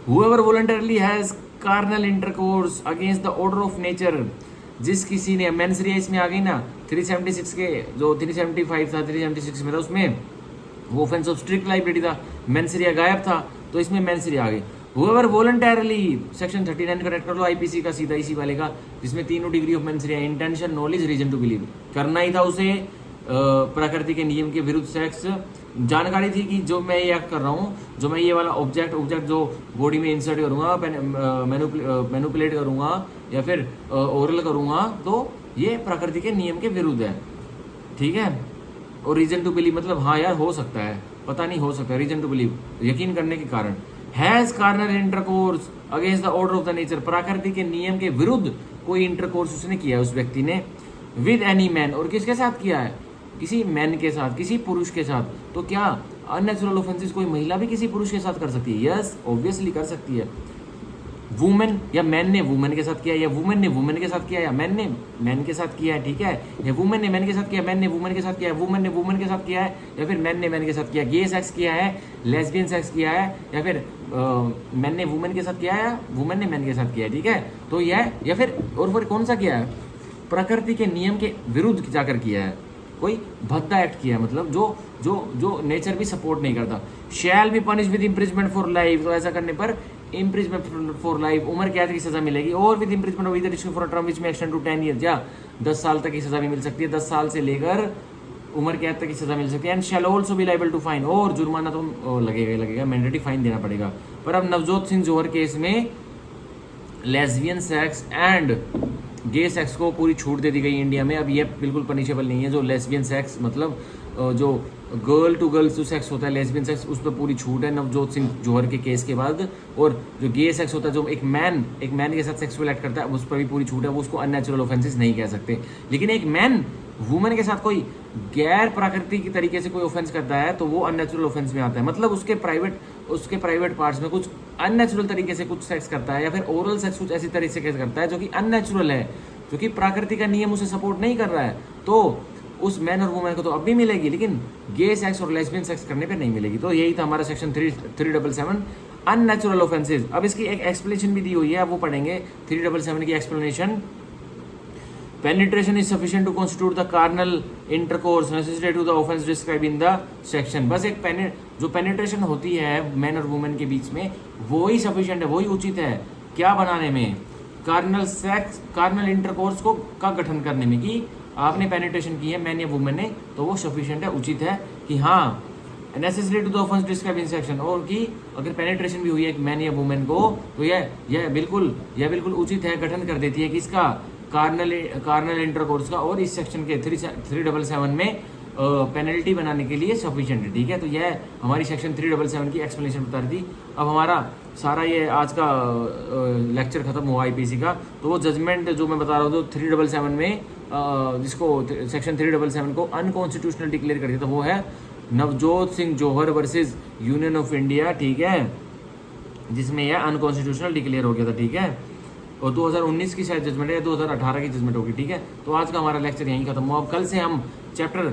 whoever voluntarily has carnal intercourse against the order of nature, जिस किसी ने मेंसरिया इसमें आ गई ना 376 के जो 375 था 376 में था, उसमें वो ऑफेंस ऑफ स्ट्रिक्ट लाइबिलिटी था, मेंसरिया गायब था, तो इसमें मेंसरिया आ गई। whoever voluntarily सेक्शन 39 करेक्ट कर लो आईपीसी का, सीधा इसी वाले का, जिसमें तीनों degree of mens rea, intention, knowledge, reason to believe, करना ही था उसे प्रकृति के नियम के विरुद्ध सेक्स, जानकारी थी कि जो मैं ये कर रहा हूँ, जो मैं ये वाला ऑब्जेक्ट जो बॉडी में इंसर्ट करूँगा, मैनुपुलेट करूँगा या फिर ओरल करूँगा, तो ये प्रकृति के नियम के विरुद्ध है, ठीक है। और रीजन टू बिलीव मतलब हाँ यार हो सकता है, पता नहीं हो सकता है, रीजन टू बिलीव यकीन करने के कारण। Has carnal intercourse against the order of the nature, प्रकृति के नियम के विरुद्ध कोई इंटरकोर्स उसने किया है, उस व्यक्ति ने, विद एनी मैन, और किसके साथ किया है, किसी मैन के साथ, किसी पुरुष के साथ, तो क्या अननेचुरल ऑफेंसेस कोई महिला भी किसी पुरुष के साथ कर सकती है? यस ऑब्वियसली कर सकती है। वुमेन या मैन ने वुमेन के साथ किया, या वुमेन ने वुमेन के साथ किया, या मैन ने मैन के साथ किया है, ठीक है, या वुमेन ने मैन के साथ किया, मैन ने वुमेन के साथ किया, वुमेन ने वुमेन के साथ किया है, या फिर मैन ने मैन के साथ किया, गे सेक्स किया है, लेस्बियन सेक्स किया है, या फिर मैन ने वुमेन के साथ किया है, वुमेन ने मैन के साथ किया है, ठीक है। तो यह या फिर और फिर कौन सा किया है, प्रकृति के नियम के विरुद्ध जाकर किया है, कोई भद्दा एक्ट किया है, मतलब जो जो जो नेचर भी सपोर्ट नहीं करता। शैल be punish with imprisonment for life, तो ऐसा करने पर इम्प्रिजमेंट फॉर लाइफ, उम्र कैद की सजा मिलेगी, और with imprisonment with risk for term which may extend to 10 year, या 10 साल तक की सजा भी मिल सकती है, 10 साल से लेकर उम्र कैद तक की सजा मिल सकती है। And shall also be liable to fine, और जुर्माना तो लगेगा मैंडेटरी फाइन देना पड़ेगा। पर अब नवजोत सिंह जौहर केस में lesbian sex and gay sex को पूरी छूट दे दी गई इंडिया में, अब ये बिल्कुल पनिशेबल नहीं है। जो लेस्बियन सेक्स मतलब जो गर्ल टू गर्ल जो सेक्स होता है लेस्बियन सेक्स, उस पर पूरी छूट है नवजोत सिंह जौहर के केस के बाद। और जो गे सेक्स होता है, जो एक मैन के साथ सेक्सुअल एक्ट करता है, उस पर भी पूरी छूट है, वो उसको अननेचुरल ऑफेंसेस नहीं कह सकते। लेकिन एक मैन वुमेन के साथ कोई गैर प्राकृतिक तरीके से कोई ऑफेंस करता है तो वो अननेचुरल ऑफेंस में आता है, मतलब उसके प्राइवेट पार्ट्स में कुछ अननेचुरल तरीके से कुछ सेक्स करता है, या फिर ओरल सेक्स कुछ ऐसी तरीके से करता है जो कि अननेचुरल है, जो कि प्राकृतिक का नियम उसे सपोर्ट नहीं कर रहा है, तो उस मैन और वुमेन को तो अब भी मिलेगी, लेकिन गे सेक्स और लेस्बियन सेक्स करने पे नहीं मिलेगी। तो यही था हमारा सेक्शन 377 अननेचुरल ऑफेंसेस। अब इसकी एक एक्सप्लेनेशन भी दी हुई है, वो पढ़ेंगे 377 की explanation. Penetration is sufficient to constitute the carnal intercourse necessary to the offence describe in the section. बस एक जो पेनिट्रेशन होती है मैन और वुमेन के बीच में, वो ही सफिशिएंट है, वही उचित है क्या बनाने में, कार्नल इंटरकोर्स को का गठन करने में, कि आपने पेनिट्रेशन की है मैन या वुमेन ने, तो वो सफिशिएंट है, उचित है कि हाँ necessary to the offence describe in section, और कि अगर पेनिट्रेशन भी हुई है मैन या वुमेन को, तो यह बिल्कुल उचित है, गठन कर देती है कि इसका कार्नल इंटरकोर्स का, और इस सेक्शन के 377 में पेनल्टी बनाने के लिए सफिशिएंट है, ठीक है। तो यह हमारी सेक्शन 377 की एक्सप्लेनेशन बता रही थी। अब हमारा सारा ये आज का लेक्चर खत्म हुआ आईपीसी का। तो वो जजमेंट जो मैं बता रहा हूँ, तो 377 में जिसको सेक्शन 377 को अनकॉन्स्टिट्यूशनल डिक्लेयर कर दिया था, वो है नवजोत सिंह जौहर वर्सेस यूनियन ऑफ इंडिया, ठीक है, जिसमें यह अनकॉन्स्टिट्यूशनल डिक्लेयर हो गया था, ठीक है। और 2019 की शायद जजमेंट है, 2018 की जजमेंट होगी, ठीक है। तो आज का हमारा लेक्चर यहीं खत्म हुआ। अब कल से हम चैप्टर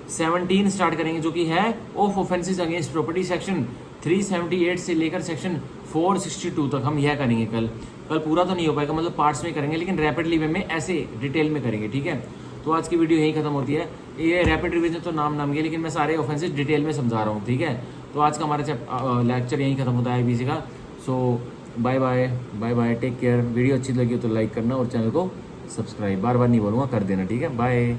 17 स्टार्ट करेंगे, जो कि है of offences against property, section 378 से लेकर सेक्शन 462 तक हम यह करेंगे। कल पूरा तो नहीं हो पाएगा, मतलब पार्ट्स में करेंगे, लेकिन रैपिडली वे में ऐसे डिटेल में करेंगे, ठीक है। तो आज की वीडियो यहीं खत्म होती है। ये रैपिड रिवीजन तो नाम के, लेकिन मैं सारे ऑफेंसेस डिटेल में समझा रहा हूँ, ठीक है। तो आज का हमारा लेक्चर यहीं खत्म होता है आईपीसी का। So bye bye, take care. Video अच्छी लगी हो तो लाइक करना और चैनल को सब्सक्राइब, बार नहीं बोलूँगा, कर देना, ठीक है। बाय।